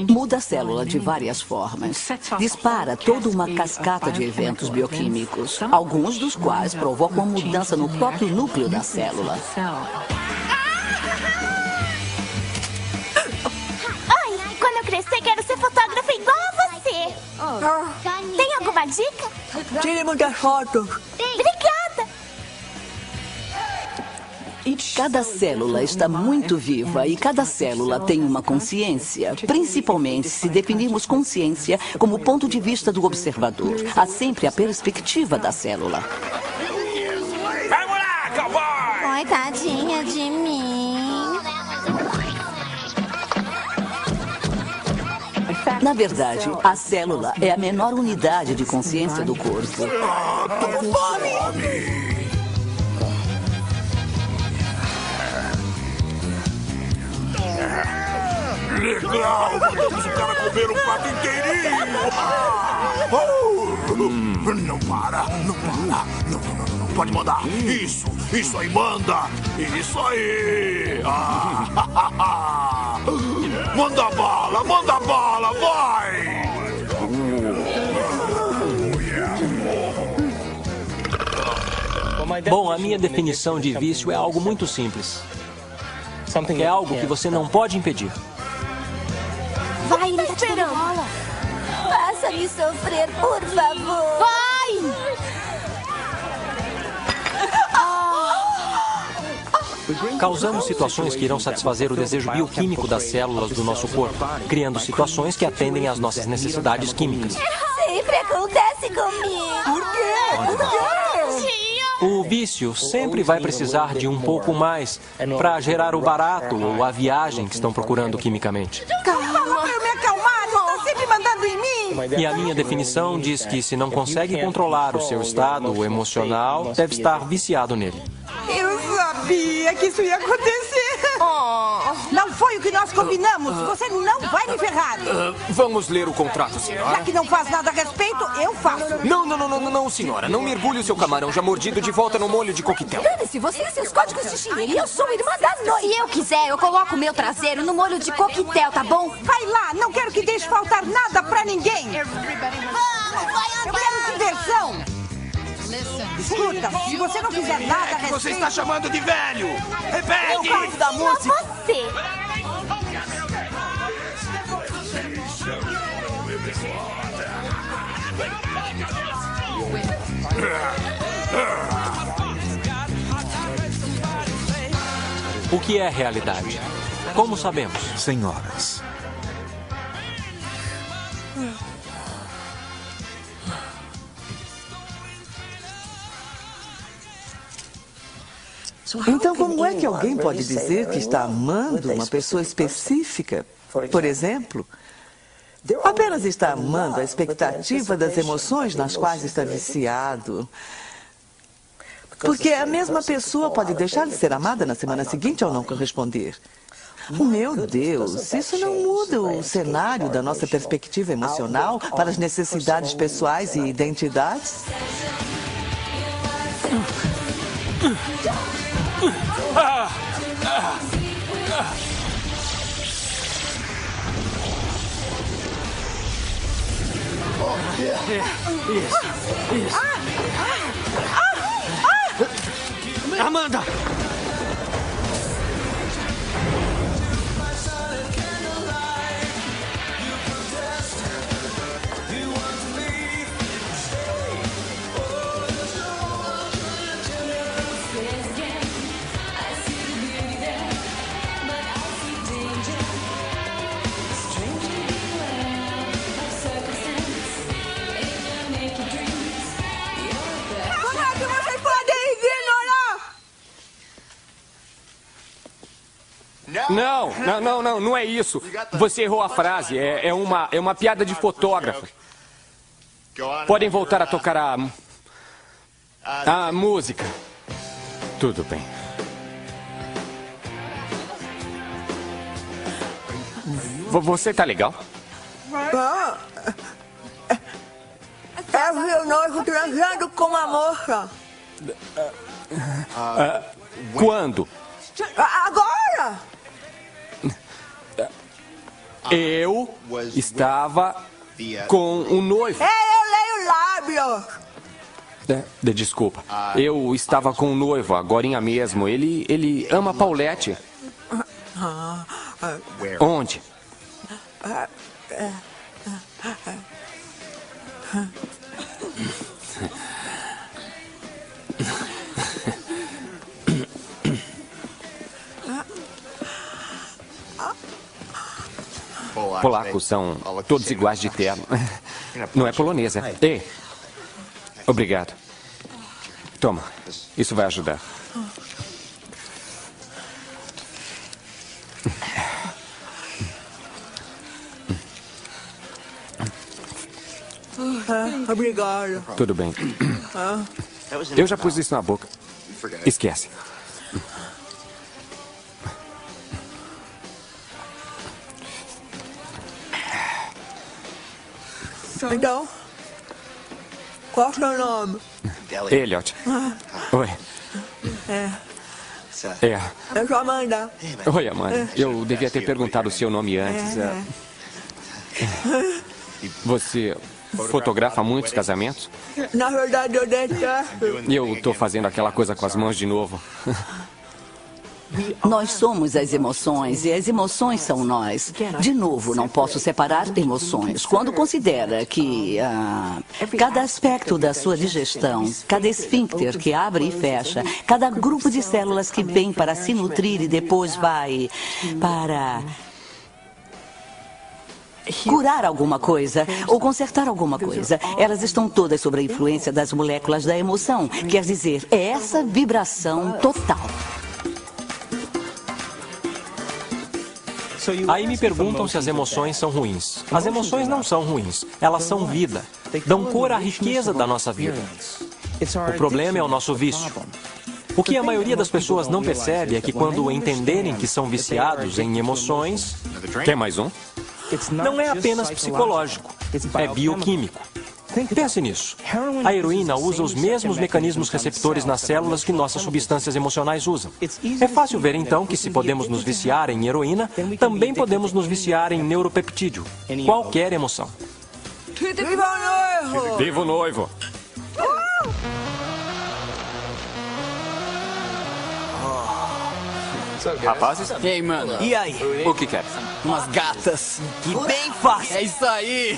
muda a célula de várias formas. Dispara toda uma cascata de eventos bioquímicos, alguns dos quais provocam uma mudança no próprio núcleo da célula. Oi, quando eu crescer quero ser fotógrafa igual a você. Tem alguma dica? Tire muitas fotos. Obrigada. Cada célula está muito viva e cada célula tem uma consciência, principalmente se definirmos consciência como ponto de vista do observador. Há sempre a perspectiva da célula. Vamos lá, cowboy! Oi, tadinha de mim. Na verdade, a célula é a menor unidade de consciência do corpo. Tô com fome! Legal! Mandamos o cara comer um pato inteirinho! Não para, não para. Não, pode mandar. Isso aí manda! Isso aí! Manda bala, vai! Bom, a minha definição de vício é algo muito simples. É algo que você não pode impedir. Vai, ele tá te dando bola. Faça-me sofrer, por favor. Vai! Causamos situações que irão satisfazer o desejo bioquímico das células do nosso corpo, criando situações que atendem às nossas necessidades químicas. Sempre acontece comigo. Por quê? O vício sempre vai precisar de um pouco mais para gerar o barato ou a viagem que estão procurando quimicamente. Calma, para eu me acalmar, não está sempre mandando em mim. E a minha definição diz que se não consegue controlar o seu estado emocional, deve estar viciado nele. Eu sabia que isso ia acontecer. Não foi o que nós combinamos. Você não vai me ferrar. Vamos ler o contrato, senhora. Já que não faz nada a respeito, eu faço. Não, senhora. Não mergulhe o seu camarão já mordido de volta no molho de coquetel. Dane-se, você e seus códigos de chinelo. E eu sou irmã da noite. Se eu quiser, eu coloco o meu traseiro no molho de coquetel, tá bom? Vai lá, não quero que deixe faltar nada pra ninguém. Vamos, vai andar. Eu quero diversão. Escuta, se você não fizer nada a respeito... Você está chamando de velho! Repete! Eu gosto da música! Você! O que é realidade? Como sabemos? Senhoras. Então, como é que alguém pode dizer que está amando uma pessoa específica? Por exemplo, apenas está amando a expectativa das emoções nas quais está viciado. Porque a mesma pessoa pode deixar de ser amada na semana seguinte ao não corresponder. Meu Deus, isso não muda o cenário da nossa perspectiva emocional para as necessidades pessoais e identidades? Isso. Amanda! Não é isso. Você errou a frase. É uma piada de fotógrafo. Podem voltar a tocar a música. Tudo bem. Você tá legal? É o meu noivo transando com uma moça. Quando? Agora! Eu estava com um noivo. Eu leio lábios. Desculpa. Eu estava com um noivo, agorinha mesmo. Ele ama Paulette. Onde? Polacos são todos iguais de terno. Não é polonesa. Ei, obrigado. Toma, isso vai ajudar. Obrigado. Tudo bem. Eu já pus isso na boca. Esquece. Então, qual é o seu nome? Elliot. Oi. É. Eu sou Amanda. Oi, Amanda. Eu devia ter perguntado o seu nome antes. Você fotografa muitos casamentos? Na verdade, eu detesto. Eu estou fazendo aquela coisa com as mãos de novo. Nós somos as emoções e as emoções são nós. De novo, não posso separar emoções. Quando considera que cada aspecto da sua digestão, cada esfíncter que abre e fecha, cada grupo de células que vem para se nutrir e depois vai para curar alguma coisa ou consertar alguma coisa, elas estão todas sob a influência das moléculas da emoção. Quer dizer, é essa vibração total. Aí me perguntam se as emoções são ruins. As emoções não são ruins. Elas são vida. Dão cor à riqueza da nossa vida. O problema é o nosso vício. O que a maioria das pessoas não percebe é que quando entenderem que são viciados em emoções... Quer mais um? Não é apenas psicológico. É bioquímico. Pense nisso. A heroína usa os mesmos mecanismos receptores nas células que nossas substâncias emocionais usam. É fácil ver, então, que se podemos nos viciar em heroína, também podemos nos viciar em neuropeptídeo. Qualquer emoção. Viva o noivo! Viva o noivo! Rapazes? Ei, mano. E aí? O que quer? Umas gatas. Que bem fácil! É isso aí!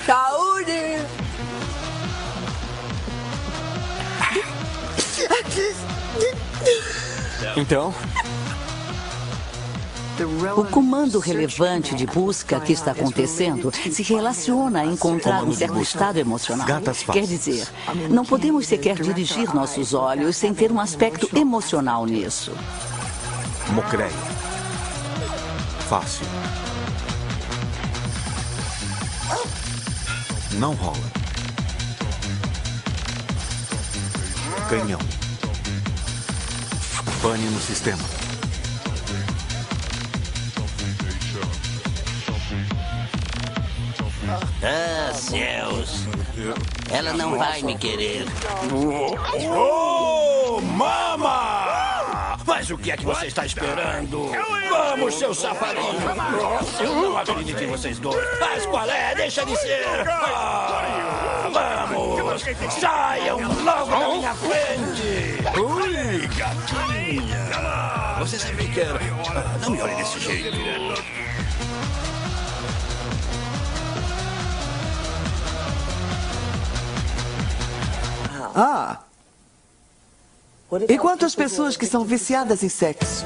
Saúde! Então? O comando relevante de busca que está acontecendo se relaciona a encontrar um certo estado emocional. Quer dizer, não podemos sequer dirigir nossos olhos sem ter um aspecto emocional nisso. Mocreia. Fácil. Não rola. Canhão. Pane no sistema. Ah, céus. Ela não vai me querer. Oh, mama! Mas o que é que você está esperando? Vamos, seu safadinho! Eu não acredito em vocês dois. Mas qual é? Deixa de ser! Vamos! Saiam logo da minha frente! Ui, gatinha! Você sabe que era... não me olhe desse jeito. Ah! E quantas pessoas que são viciadas em sexo?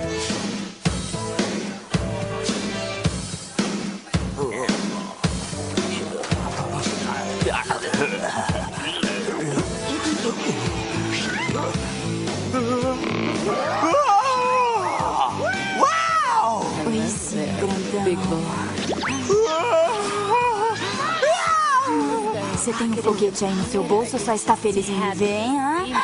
Uau! Oi, sim, grandão. Big Você tem um foguete aí no seu bolso ou só está feliz em me ver, hein?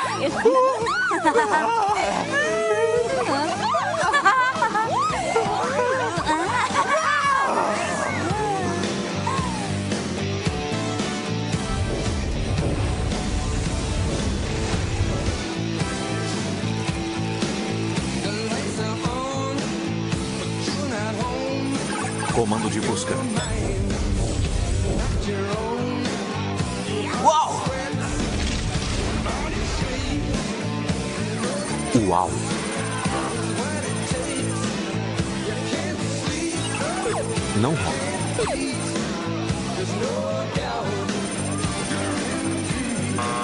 Comando de busca. Uau! Uau! Não rola.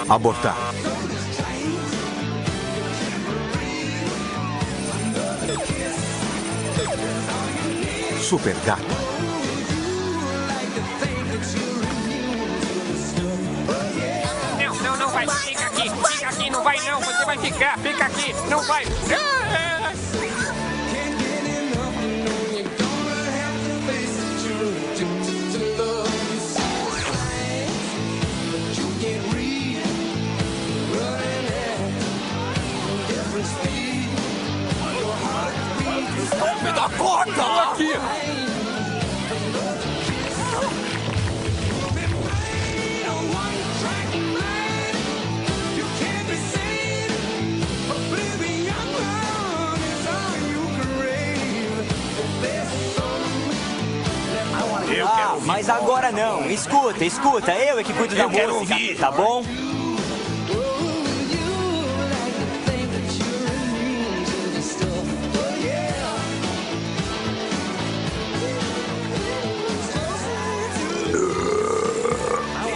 Abortar. Super gato. Não vai, fica aqui, não vai não, você vai ficar, fica aqui, não vai. Eu quero ouvir. Mas agora não. Escuta, escuta. Eu é que cuido da música. Eu quero ouvir. Tá bom?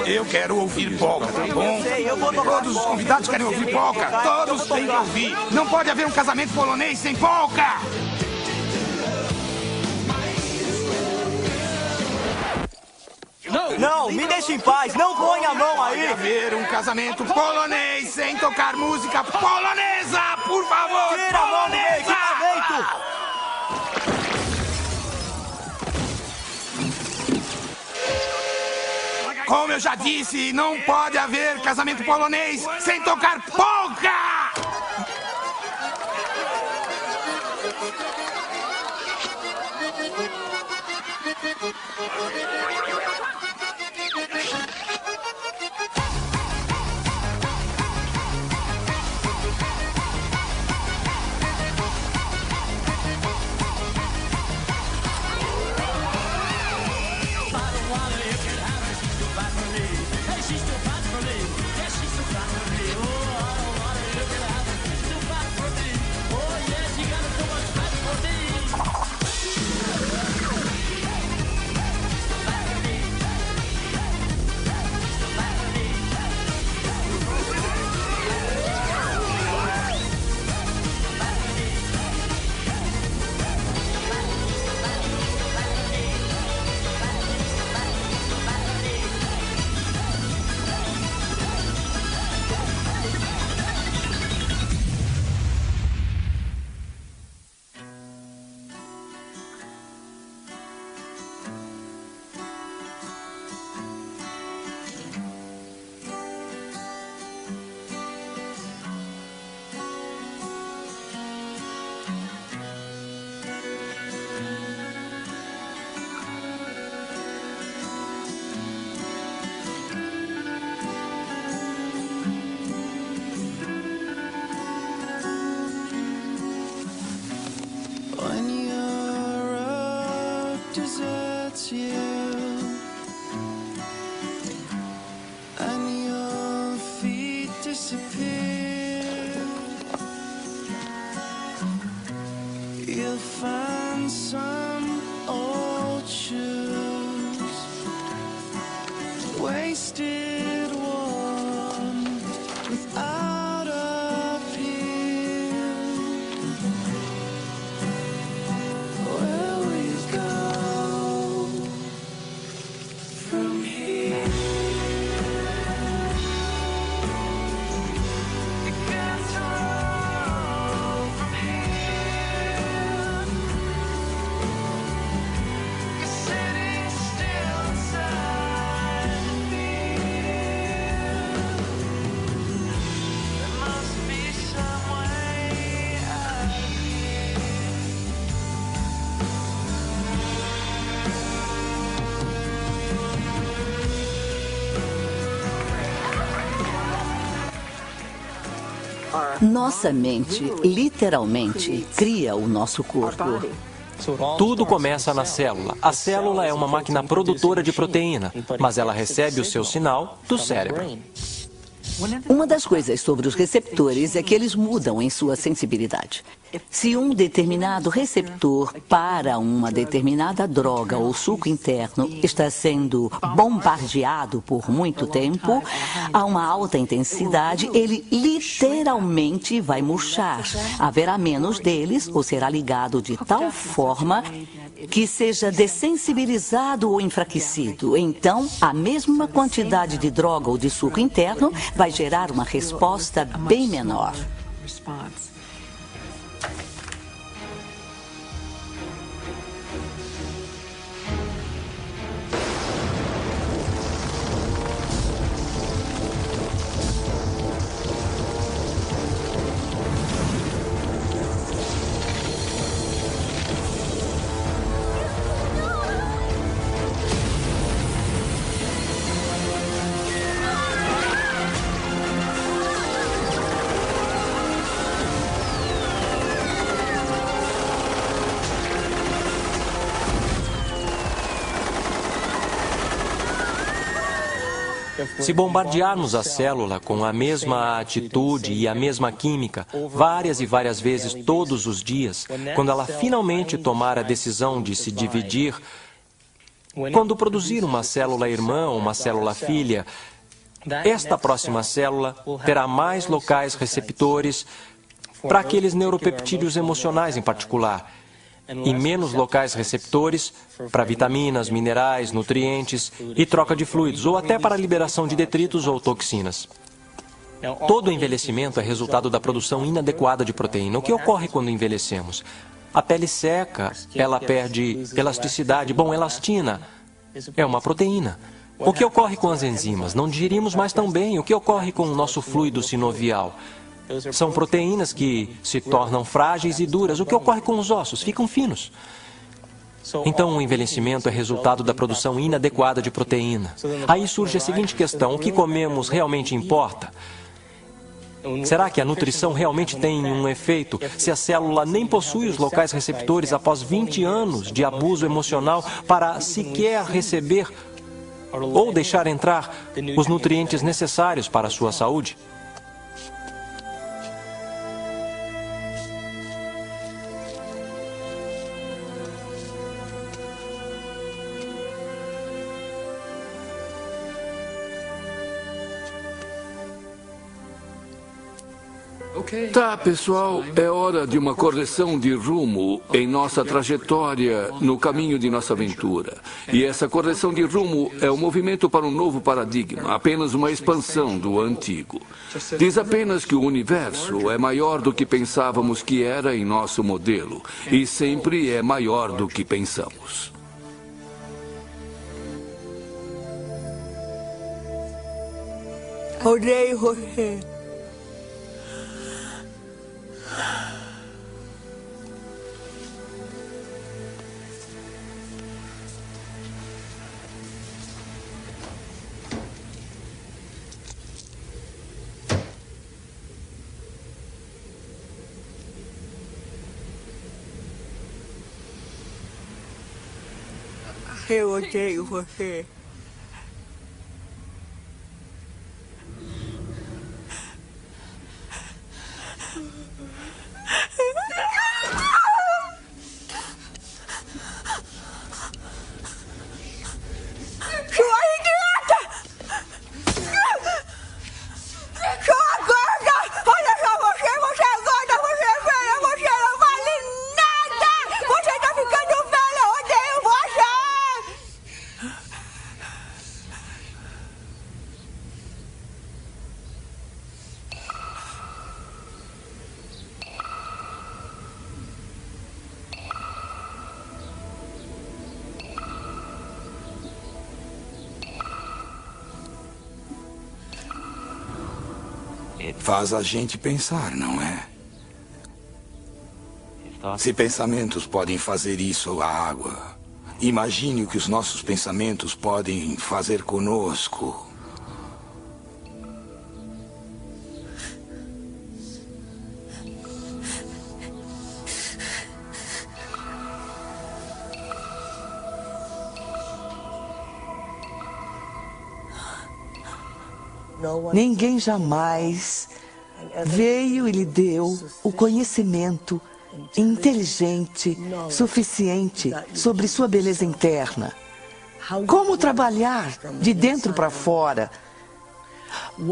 Eu quero ouvir polca, tá bom? Eu vou tocar Todos os convidados querem ouvir polca. Todos têm que ouvir. Não pode haver um casamento polonês sem polca. Não, me deixe em paz. Não ponha a mão aí. Pode haver um casamento polonês sem tocar música polonesa, por favor. Tira a mão do meu equipamento. Como eu já disse, não pode haver casamento polonês sem tocar polca! Nossa mente, literalmente, cria o nosso corpo. Tudo começa na célula. A célula é uma máquina produtora de proteína, mas ela recebe o seu sinal do cérebro. Uma das coisas sobre os receptores é que eles mudam em sua sensibilidade. Se um determinado receptor para uma determinada droga ou suco interno está sendo bombardeado por muito tempo, a uma alta intensidade, ele literalmente vai murchar. Haverá menos deles ou será ligado de tal forma que seja dessensibilizado ou enfraquecido. Então, a mesma quantidade de droga ou de suco interno vai gerar uma resposta bem menor. Se bombardearmos a célula com a mesma atitude e a mesma química várias e várias vezes todos os dias, quando ela finalmente tomar a decisão de se dividir, quando produzir uma célula irmã ou uma célula filha, esta próxima célula terá mais locais receptores para aqueles neuropeptídeos emocionais em particular, e menos locais receptores para vitaminas, minerais, nutrientes e troca de fluidos, ou até para a liberação de detritos ou toxinas. Todo envelhecimento é resultado da produção inadequada de proteína. O que ocorre quando envelhecemos? A pele seca, ela perde elasticidade. Bom, elastina é uma proteína. O que ocorre com as enzimas? Não digerimos mais tão bem. O que ocorre com o nosso fluido sinovial? São proteínas que se tornam frágeis e duras. O que ocorre com os ossos? Ficam finos. Então, o envelhecimento é resultado da produção inadequada de proteína. Aí surge a seguinte questão: o que comemos realmente importa? Será que a nutrição realmente tem um efeito se a célula nem possui os locais receptores após 20 anos de abuso emocional para sequer receber ou deixar entrar os nutrientes necessários para a sua saúde? Tá, pessoal, é hora de uma correção de rumo em nossa trajetória no caminho de nossa aventura. E essa correção de rumo é um movimento para um novo paradigma, apenas uma expansão do antigo. Diz apenas que o universo é maior do que pensávamos que era em nosso modelo, e sempre é maior do que pensamos. Odeio você. Eu odeio você. Faz a gente pensar, não é? Se pensamentos podem fazer isso à água, imagine o que os nossos pensamentos podem fazer conosco. Ninguém jamais veio e lhe deu o conhecimento inteligente suficiente sobre sua beleza interna. Como trabalhar de dentro para fora.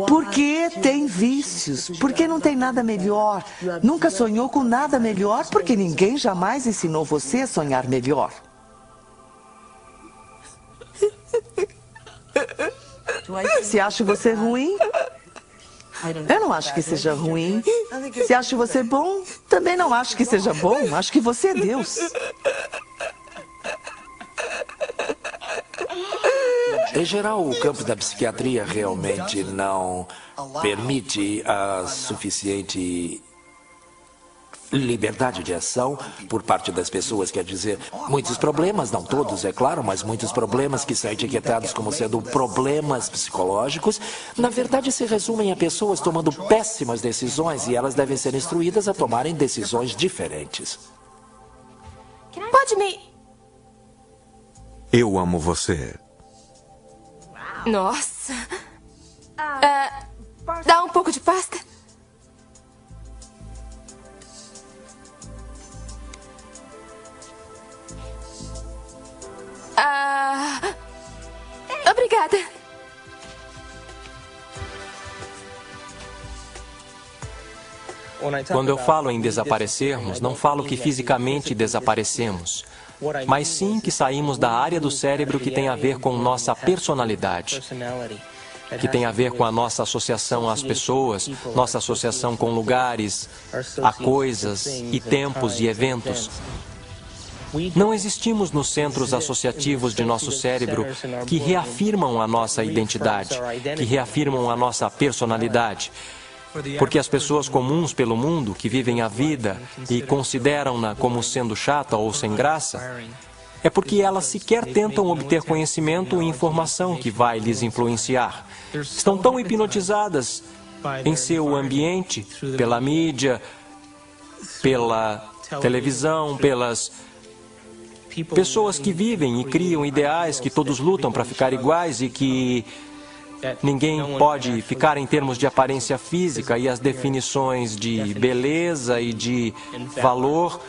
Porque tem vícios, porque não tem nada melhor. Nunca sonhou com nada melhor, porque ninguém jamais ensinou você a sonhar melhor. Se acho você ruim, eu não acho que seja ruim. Se acho você bom, também não acho que seja bom. Acho que você é Deus. Em geral, o campo da psiquiatria realmente não permite a suficiente liberdade de ação por parte das pessoas, quer dizer, muitos problemas, não todos, é claro, mas muitos problemas que são etiquetados como sendo problemas psicológicos, na verdade se resumem a pessoas tomando péssimas decisões e elas devem ser instruídas a tomarem decisões diferentes. Pode me... Eu amo você. Nossa, Obrigada. Quando eu falo em desaparecermos, não falo que fisicamente desaparecemos, mas sim que saímos da área do cérebro que tem a ver com nossa personalidade, que tem a ver com a nossa associação às pessoas, nossa associação com lugares, a coisas e tempos e eventos. Não existimos nos centros associativos de nosso cérebro que reafirmam a nossa identidade, que reafirmam a nossa personalidade. Porque as pessoas comuns pelo mundo, que vivem a vida e consideram-na como sendo chata ou sem graça, é porque elas sequer tentam obter conhecimento e informação que vai lhes influenciar. Estão tão hipnotizadas em seu ambiente, pela mídia, pela televisão, pelas pessoas que vivem e criam ideais que todos lutam para ficar iguais e que ninguém pode ficar em termos de aparência física e as definições de beleza e de valor,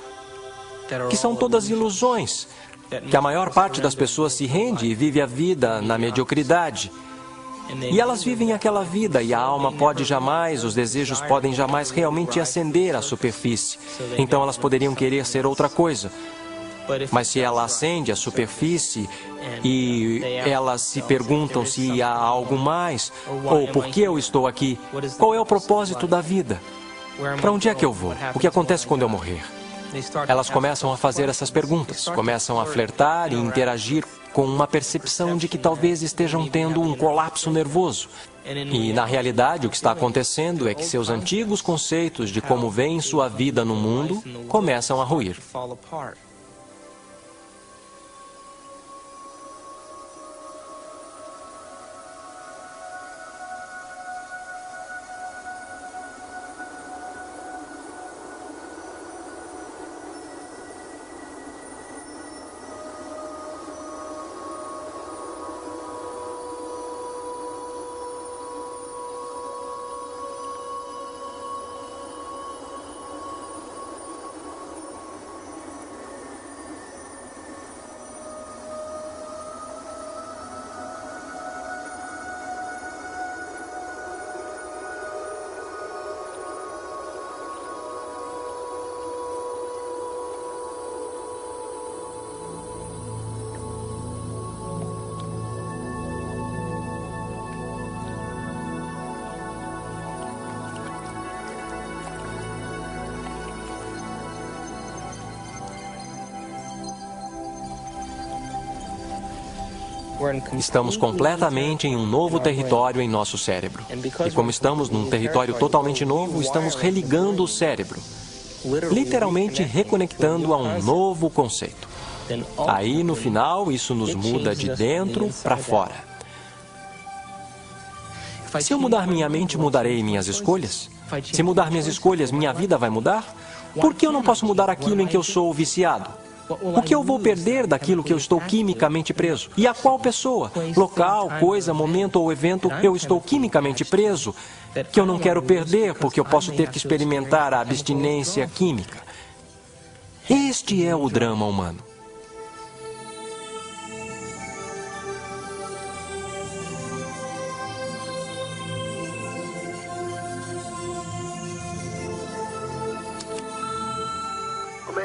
que são todas ilusões, que a maior parte das pessoas se rende e vive a vida na mediocridade. E elas vivem aquela vida e a alma pode jamais, os desejos podem jamais realmente ascender à superfície. Então elas poderiam querer ser outra coisa. Mas se ela ascende à superfície e elas se perguntam se há algo mais, ou por que eu estou aqui, qual é o propósito da vida? Para onde é que eu vou? O que acontece quando eu morrer? Elas começam a fazer essas perguntas, começam a flertar e interagir com uma percepção de que talvez estejam tendo um colapso nervoso. E, na realidade, o que está acontecendo é que seus antigos conceitos de como veem sua vida no mundo começam a ruir. Estamos completamente em um novo território em nosso cérebro. E como estamos num território totalmente novo, estamos religando o cérebro, literalmente reconectando a um novo conceito. Aí, no final, isso nos muda de dentro para fora. Se eu mudar minha mente, mudarei minhas escolhas? Se mudar minhas escolhas, minha vida vai mudar? Por que eu não posso mudar aquilo em que eu sou viciado? O que eu vou perder daquilo que eu estou quimicamente preso? E a qual pessoa, local, coisa, momento ou evento eu estou quimicamente preso, que eu não quero perder porque eu posso ter que experimentar a abstinência química? Este é o drama humano.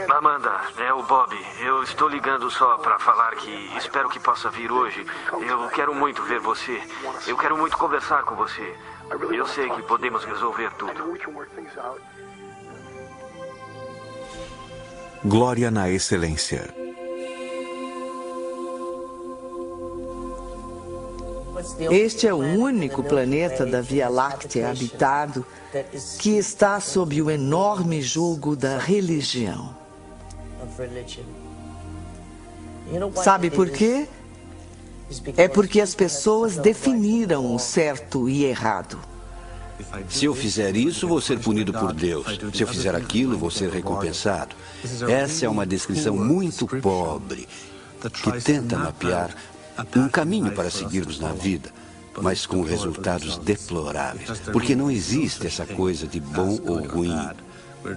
Amanda, é o Bob. Eu estou ligando só para falar que espero que possa vir hoje. Eu quero muito ver você. Eu quero muito conversar com você. Eu sei que podemos resolver tudo. Glória na excelência. Este é o único planeta da Via Láctea habitado que está sob o enorme jugo da religião. Sabe por quê? É porque as pessoas definiram o certo e errado. Se eu fizer isso, vou ser punido por Deus. Se eu fizer aquilo, vou ser recompensado. Essa é uma descrição muito pobre, que tenta mapear um caminho para seguirmos na vida, mas com resultados deploráveis. Porque não existe essa coisa de bom ou ruim.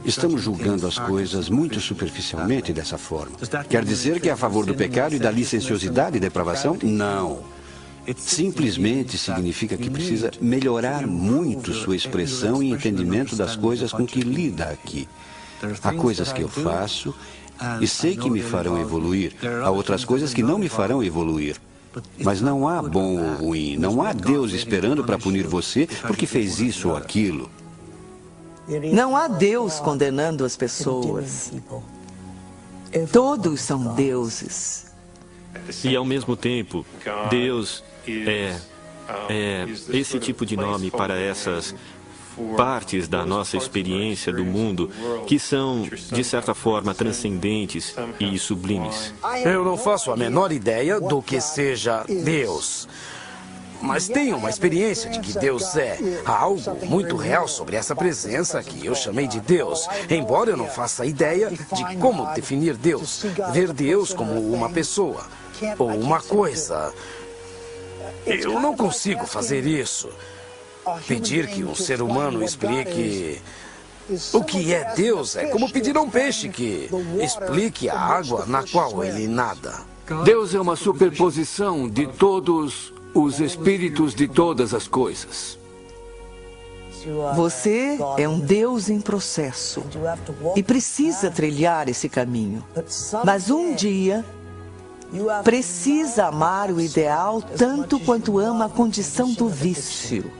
Estamos julgando as coisas muito superficialmente dessa forma. Quer dizer que é a favor do pecado e da licenciosidade e depravação? Não. Simplesmente significa que precisa melhorar muito sua expressão e entendimento das coisas com que lida aqui. Há coisas que eu faço e sei que me farão evoluir. Há outras coisas que não me farão evoluir. Mas não há bom ou ruim. Não há Deus esperando para punir você porque fez isso ou aquilo. Não há Deus condenando as pessoas. Todos são deuses. E, ao mesmo tempo, Deus é esse tipo de nome para essas partes da nossa experiência do mundo que são, de certa forma, transcendentes e sublimes. Eu não faço a menor ideia do que seja Deus. Mas tenho uma experiência de que Deus é. Há algo muito real sobre essa presença que eu chamei de Deus. Embora eu não faça ideia de como definir Deus. Ver Deus como uma pessoa ou uma coisa. Eu não consigo fazer isso. Pedir que um ser humano explique o que é Deus é como pedir a um peixe que explique a água na qual ele nada. Deus é uma superposição de todos os espíritos de todas as coisas. Você é um Deus em processo e precisa trilhar esse caminho. Mas um dia precisa amar o ideal tanto quanto ama a condição do vício.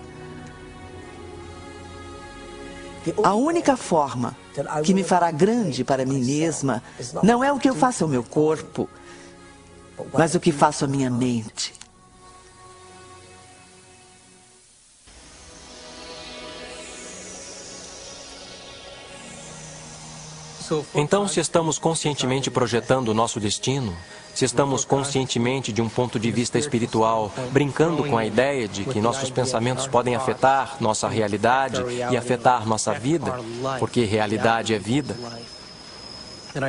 A única forma que me fará grande para mim mesma não é o que eu faço ao meu corpo, mas o que faço à minha mente. Então, se estamos conscientemente projetando o nosso destino, se estamos conscientemente, de um ponto de vista espiritual, brincando com a ideia de que nossos pensamentos podem afetar nossa realidade e afetar nossa vida, porque realidade é vida,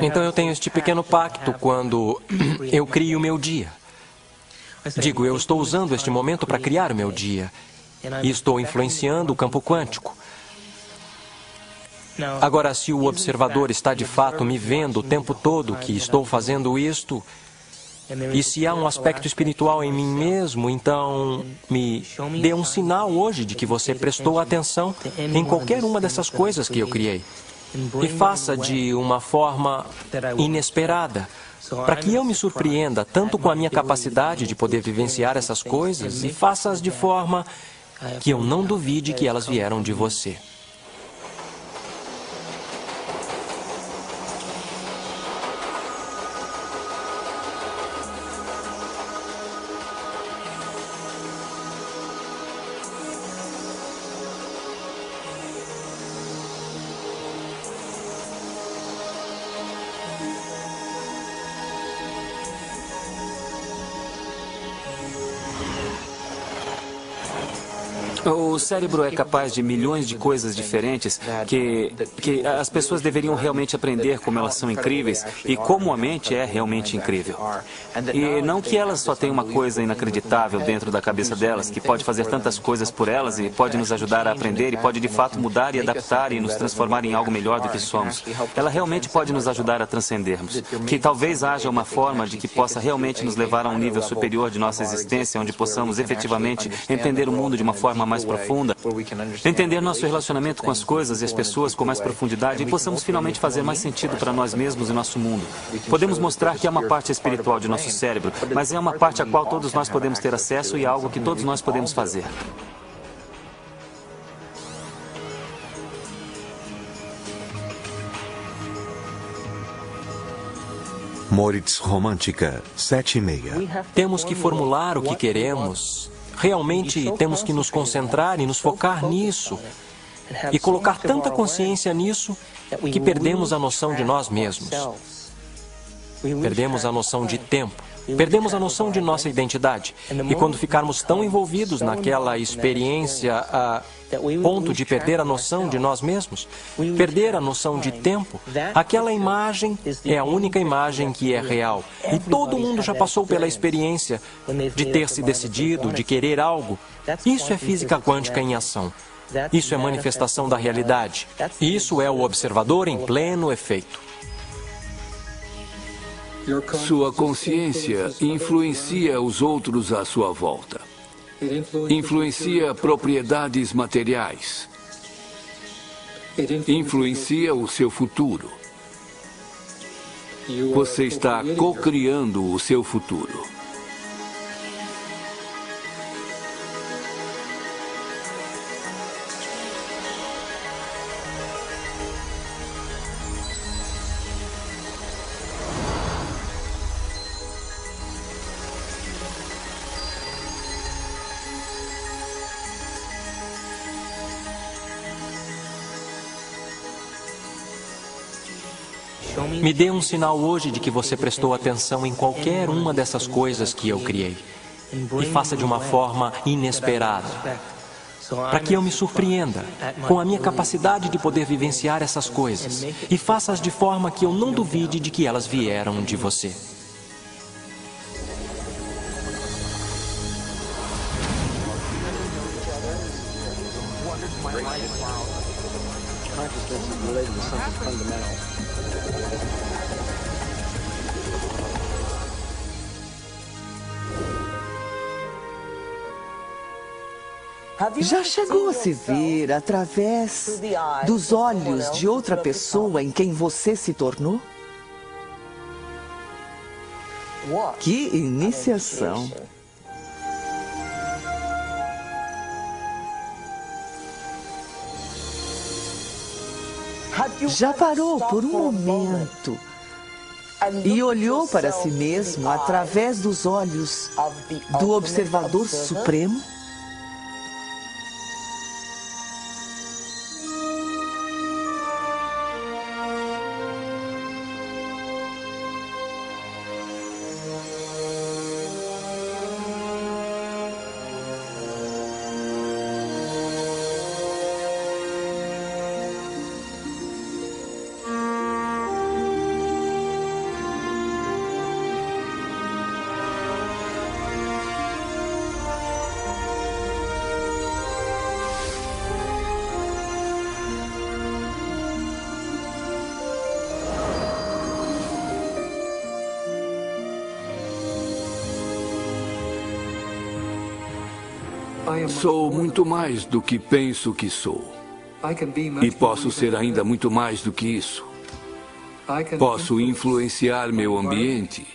então eu tenho este pequeno pacto quando eu crio o meu dia. Digo, eu estou usando este momento para criar o meu dia e estou influenciando o campo quântico. Agora, se o observador está de fato me vendo o tempo todo que estou fazendo isto, e se há um aspecto espiritual em mim mesmo, então me dê um sinal hoje de que você prestou atenção em qualquer uma dessas coisas que eu criei. E faça de uma forma inesperada, para que eu me surpreenda tanto com a minha capacidade de poder vivenciar essas coisas, e faça-as de forma que eu não duvide que elas vieram de você. O cérebro é capaz de milhões de coisas diferentes que as pessoas deveriam realmente aprender como elas são incríveis e como a mente é realmente incrível. E não que elas só tenham uma coisa inacreditável dentro da cabeça delas, que pode fazer tantas coisas por elas e pode nos ajudar a aprender e pode de fato mudar e adaptar e nos transformar em algo melhor do que somos. Ela realmente pode nos ajudar a transcendermos. Que talvez haja uma forma de que possa realmente nos levar a um nível superior de nossa existência, onde possamos efetivamente entender o mundo de uma forma mais profunda, entender nosso relacionamento com as coisas e as pessoas com mais profundidade e possamos finalmente fazer mais sentido para nós mesmos e nosso mundo. Podemos mostrar que é uma parte espiritual de nosso cérebro, mas é uma parte a qual todos nós podemos ter acesso e é algo que todos nós podemos fazer. Moritz Romântica, 7:30. Temos que formular o que queremos. Realmente temos que nos concentrar e nos focar nisso. E colocar tanta consciência nisso que perdemos a noção de nós mesmos. Perdemos a noção de tempo. Perdemos a noção de nossa identidade. E quando ficarmos tão envolvidos naquela experiência a ponto de perder a noção de nós mesmos, perder a noção de tempo, aquela imagem é a única imagem que é real. E todo mundo já passou pela experiência de ter se decidido, de querer algo. Isso é física quântica em ação. Isso é manifestação da realidade. Isso é o observador em pleno efeito. Sua consciência influencia os outros à sua volta. Influencia propriedades materiais. Influencia o seu futuro. Você está co-criando o seu futuro. Me dê um sinal hoje de que você prestou atenção em qualquer uma dessas coisas que eu criei. E faça de uma forma inesperada. Para que eu me surpreenda com a minha capacidade de poder vivenciar essas coisas. E faça-as de forma que eu não duvide de que elas vieram de você. Já chegou a se ver através dos olhos de outra pessoa em quem você se tornou? Que iniciação! Já parou por um momento e olhou para si mesmo através dos olhos do Observador Supremo? Sou muito mais do que penso que sou. E posso ser ainda muito mais do que isso. Posso influenciar meu ambiente,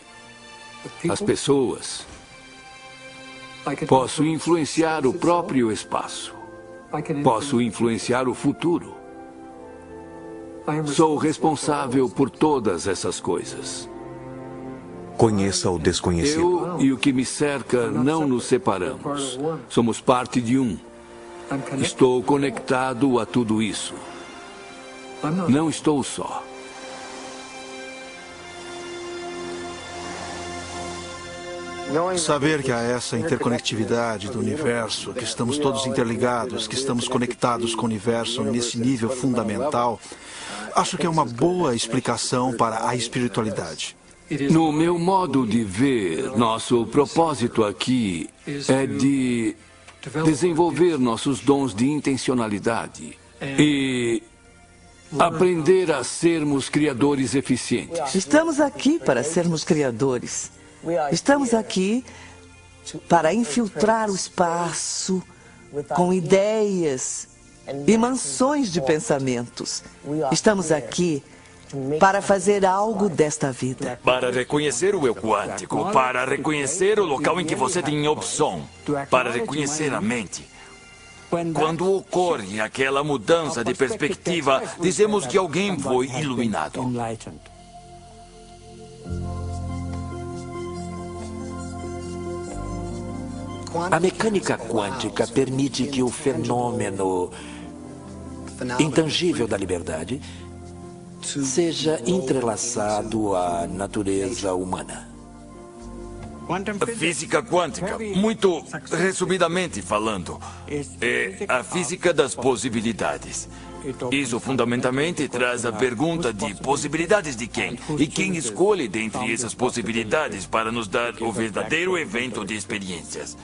as pessoas. Posso influenciar o próprio espaço. Posso influenciar o futuro. Sou responsável por todas essas coisas. Conheça o desconhecido. Eu e o que me cerca não nos separamos. Somos parte de um. Estou conectado a tudo isso. Não estou só. Saber que há essa interconectividade do universo, que estamos todos interligados, que estamos conectados com o universo nesse nível fundamental, acho que é uma boa explicação para a espiritualidade. No meu modo de ver, nosso propósito aqui é de desenvolver nossos dons de intencionalidade e aprender a sermos criadores eficientes. Estamos aqui para sermos criadores. Estamos aqui para infiltrar o espaço com ideias e mansões de pensamentos. Estamos aqui para fazer algo desta vida. Para reconhecer o eu quântico, para reconhecer o local em que você tem opção, para reconhecer a mente. Quando ocorre aquela mudança de perspectiva, dizemos que alguém foi iluminado. A mecânica quântica permite que o fenômeno intangível da liberdade seja entrelaçado à natureza humana. A física quântica, muito resumidamente falando, é a física das possibilidades. Isso fundamentalmente traz a pergunta de possibilidades de quem? E quem escolhe dentre essas possibilidades para nos dar o verdadeiro evento de experiências?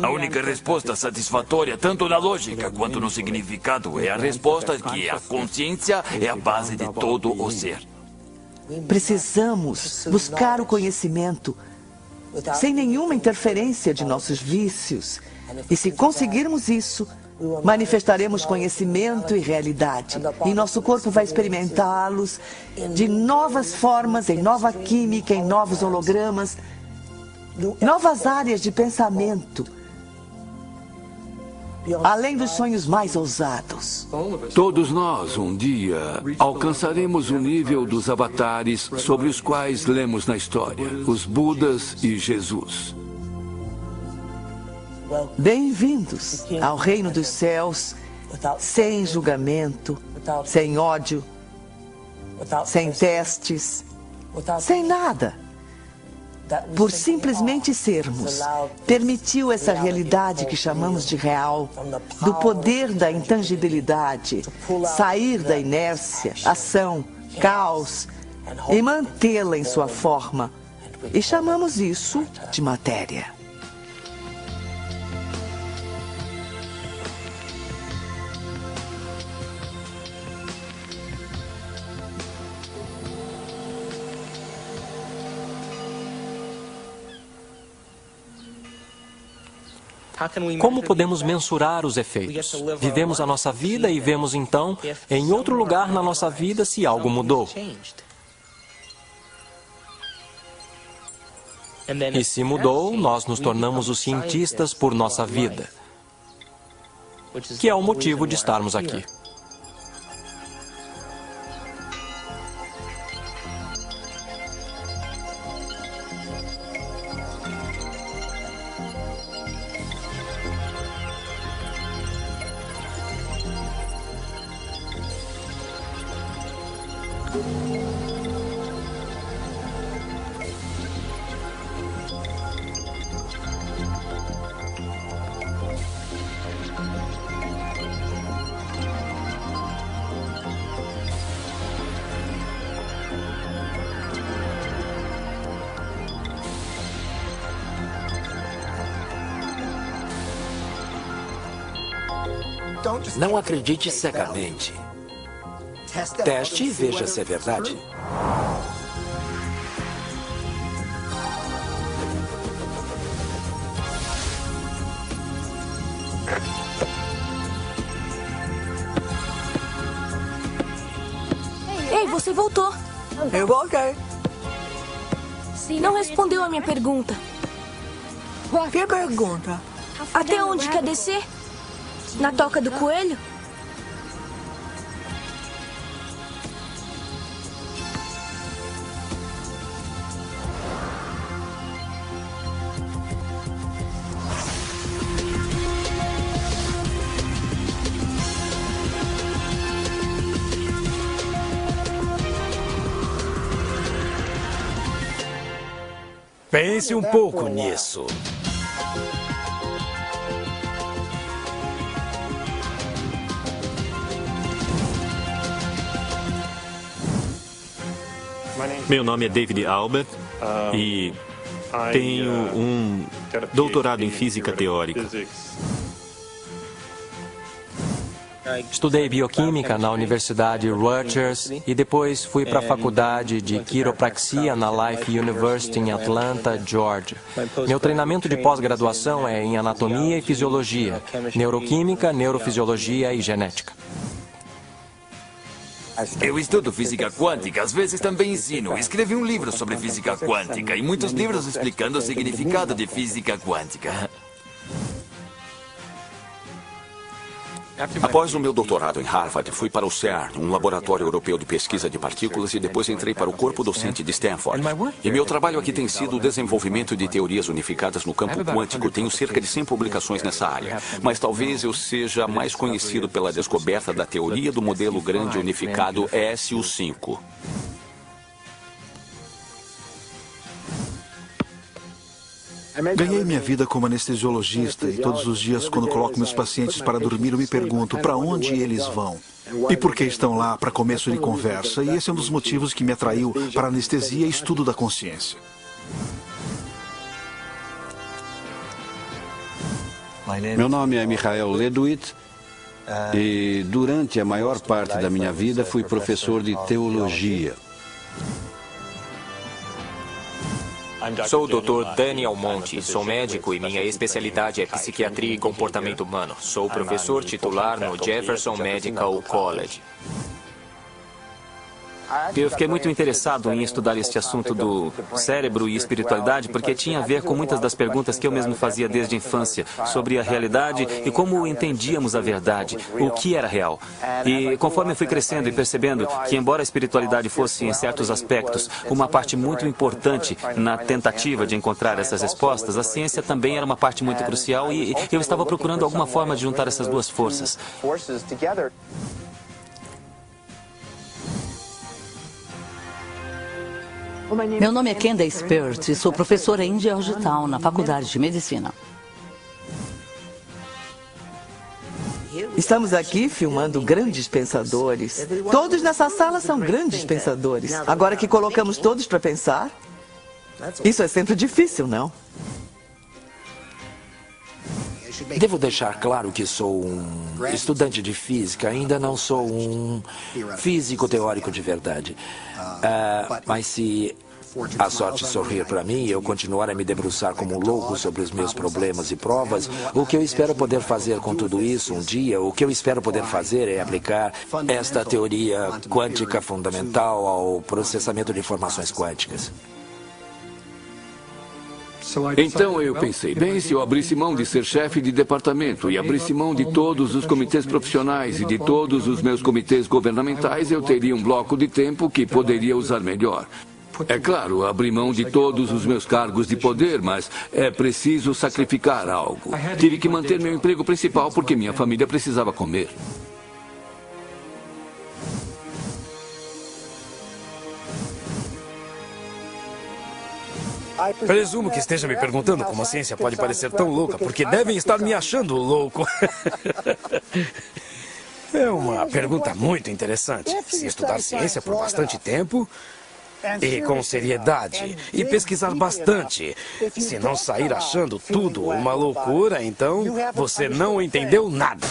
A única resposta satisfatória, tanto na lógica quanto no significado, é a resposta que a consciência é a base de todo o ser. Precisamos buscar o conhecimento sem nenhuma interferência de nossos vícios. E se conseguirmos isso, manifestaremos conhecimento e realidade. E nosso corpo vai experimentá-los de novas formas, em nova química, em novos hologramas, novas áreas de pensamento, além dos sonhos mais ousados. Todos nós, um dia, alcançaremos o nível dos avatares sobre os quais lemos na história, os Budas e Jesus. Bem-vindos ao reino dos céus, sem julgamento, sem ódio, sem testes, sem nada. Por simplesmente sermos, permitiu essa realidade que chamamos de real, do poder da intangibilidade, sair da inércia, ação, caos e mantê-la em sua forma. E chamamos isso de matéria. Como podemos mensurar os efeitos? Vivemos a nossa vida e vemos então, em outro lugar na nossa vida, se algo mudou. E se mudou, nós nos tornamos os cientistas por nossa vida, que é o motivo de estarmos aqui. Não acredite cegamente. Teste e veja se é verdade. Ei, você voltou. Eu voltei. Não respondeu a minha pergunta. Que pergunta? Até onde quer descer? Na toca do coelho? Pense um pouco nisso. Meu nome é David Albert e tenho um doutorado em física teórica. Estudei bioquímica na Universidade Rutgers e depois fui para a faculdade de quiropraxia na Life University em Atlanta, Georgia. Meu treinamento de pós-graduação é em anatomia e fisiologia, neuroquímica, neurofisiologia e genética. Eu estudo física quântica, às vezes também ensino. Escrevi um livro sobre física quântica e muitos livros explicando o significado de física quântica. Após o meu doutorado em Harvard, fui para o CERN, um laboratório europeu de pesquisa de partículas, e depois entrei para o corpo docente de Stanford. E meu trabalho aqui tem sido o desenvolvimento de teorias unificadas no campo quântico. Tenho cerca de 100 publicações nessa área, mas talvez eu seja mais conhecido pela descoberta da teoria do modelo grande unificado SU5. Ganhei minha vida como anestesiologista e todos os dias, quando coloco meus pacientes para dormir, eu me pergunto para onde eles vão e por que estão lá para começo de conversa. E esse é um dos motivos que me atraiu para a anestesia e estudo da consciência. Meu nome é Michael Ledwith e durante a maior parte da minha vida fui professor de teologia. Sou o Dr. Daniel Monte, sou médico e minha especialidade é psiquiatria e comportamento humano. Sou professor titular no Jefferson Medical College. Eu fiquei muito interessado em estudar este assunto do cérebro e espiritualidade porque tinha a ver com muitas das perguntas que eu mesmo fazia desde a infância sobre a realidade e como entendíamos a verdade, o que era real. E conforme eu fui crescendo e percebendo que, embora a espiritualidade fosse, em certos aspectos, uma parte muito importante na tentativa de encontrar essas respostas, a ciência também era uma parte muito crucial e eu estava procurando alguma forma de juntar essas duas forças. Meu nome é Kenda Spirt e sou professora em Georgetown, na Faculdade de Medicina. Estamos aqui filmando grandes pensadores. Todos nessa sala são grandes pensadores. Agora que colocamos todos para pensar, isso é sempre difícil, não? Devo deixar claro que sou um estudante de física, ainda não sou um físico teórico de verdade. Mas se a sorte sorrir para mim e eu continuar a me debruçar como um louco sobre os meus problemas e provas, o que eu espero poder fazer com tudo isso um dia, o que eu espero poder fazer é aplicar esta teoria quântica fundamental ao processamento de informações quânticas. Então eu pensei, bem, se eu abrisse mão de ser chefe de departamento e abrisse mão de todos os comitês profissionais e de todos os meus comitês governamentais, eu teria um bloco de tempo que poderia usar melhor. É claro, abri mão de todos os meus cargos de poder, mas é preciso sacrificar algo. Tive que manter meu emprego principal porque minha família precisava comer. Presumo que esteja me perguntando como a ciência pode parecer tão louca, porque devem estar me achando louco. É uma pergunta muito interessante. Se estudar ciência por bastante tempo e com seriedade e pesquisar bastante, se não sair achando tudo uma loucura, então você não entendeu nada.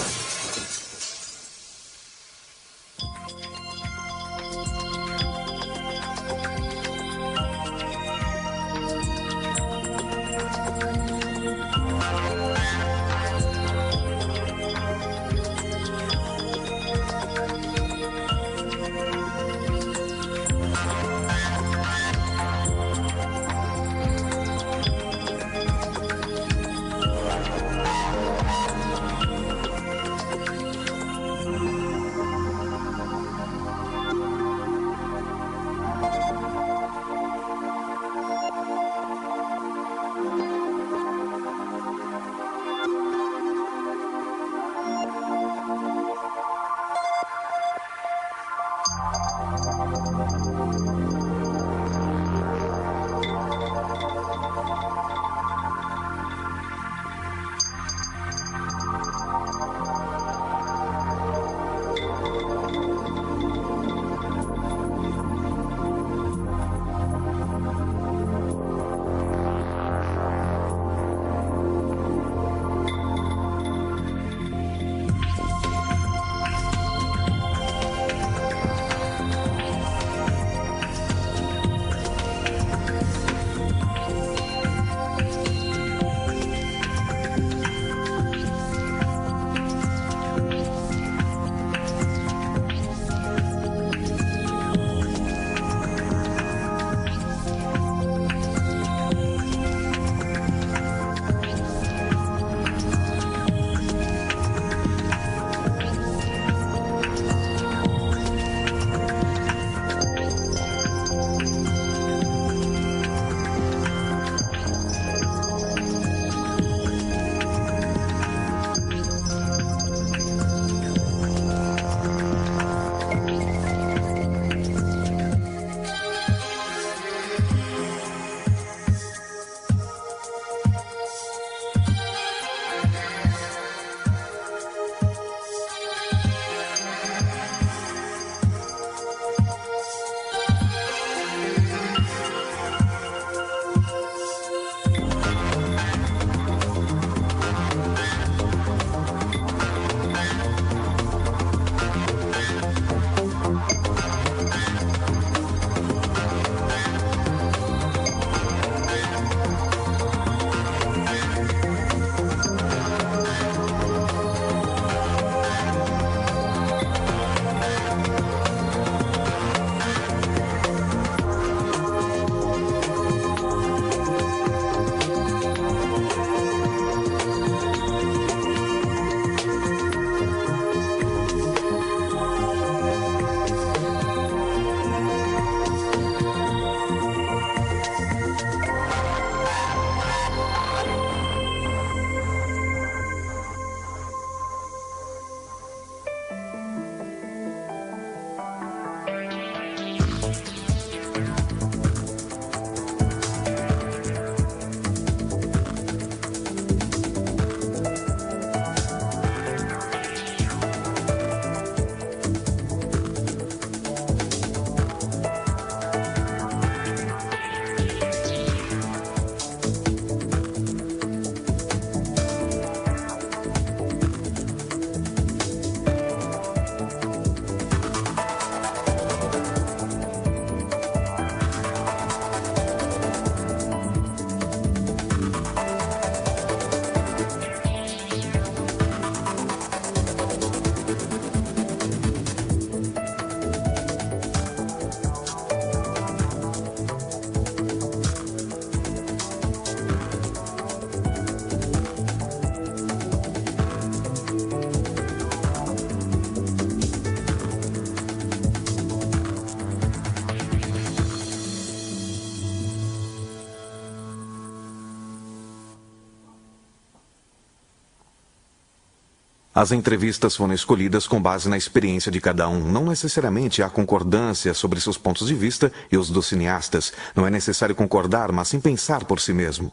As entrevistas foram escolhidas com base na experiência de cada um. Não necessariamente há concordância sobre seus pontos de vista e os dos cineastas. Não é necessário concordar, mas sim pensar por si mesmo.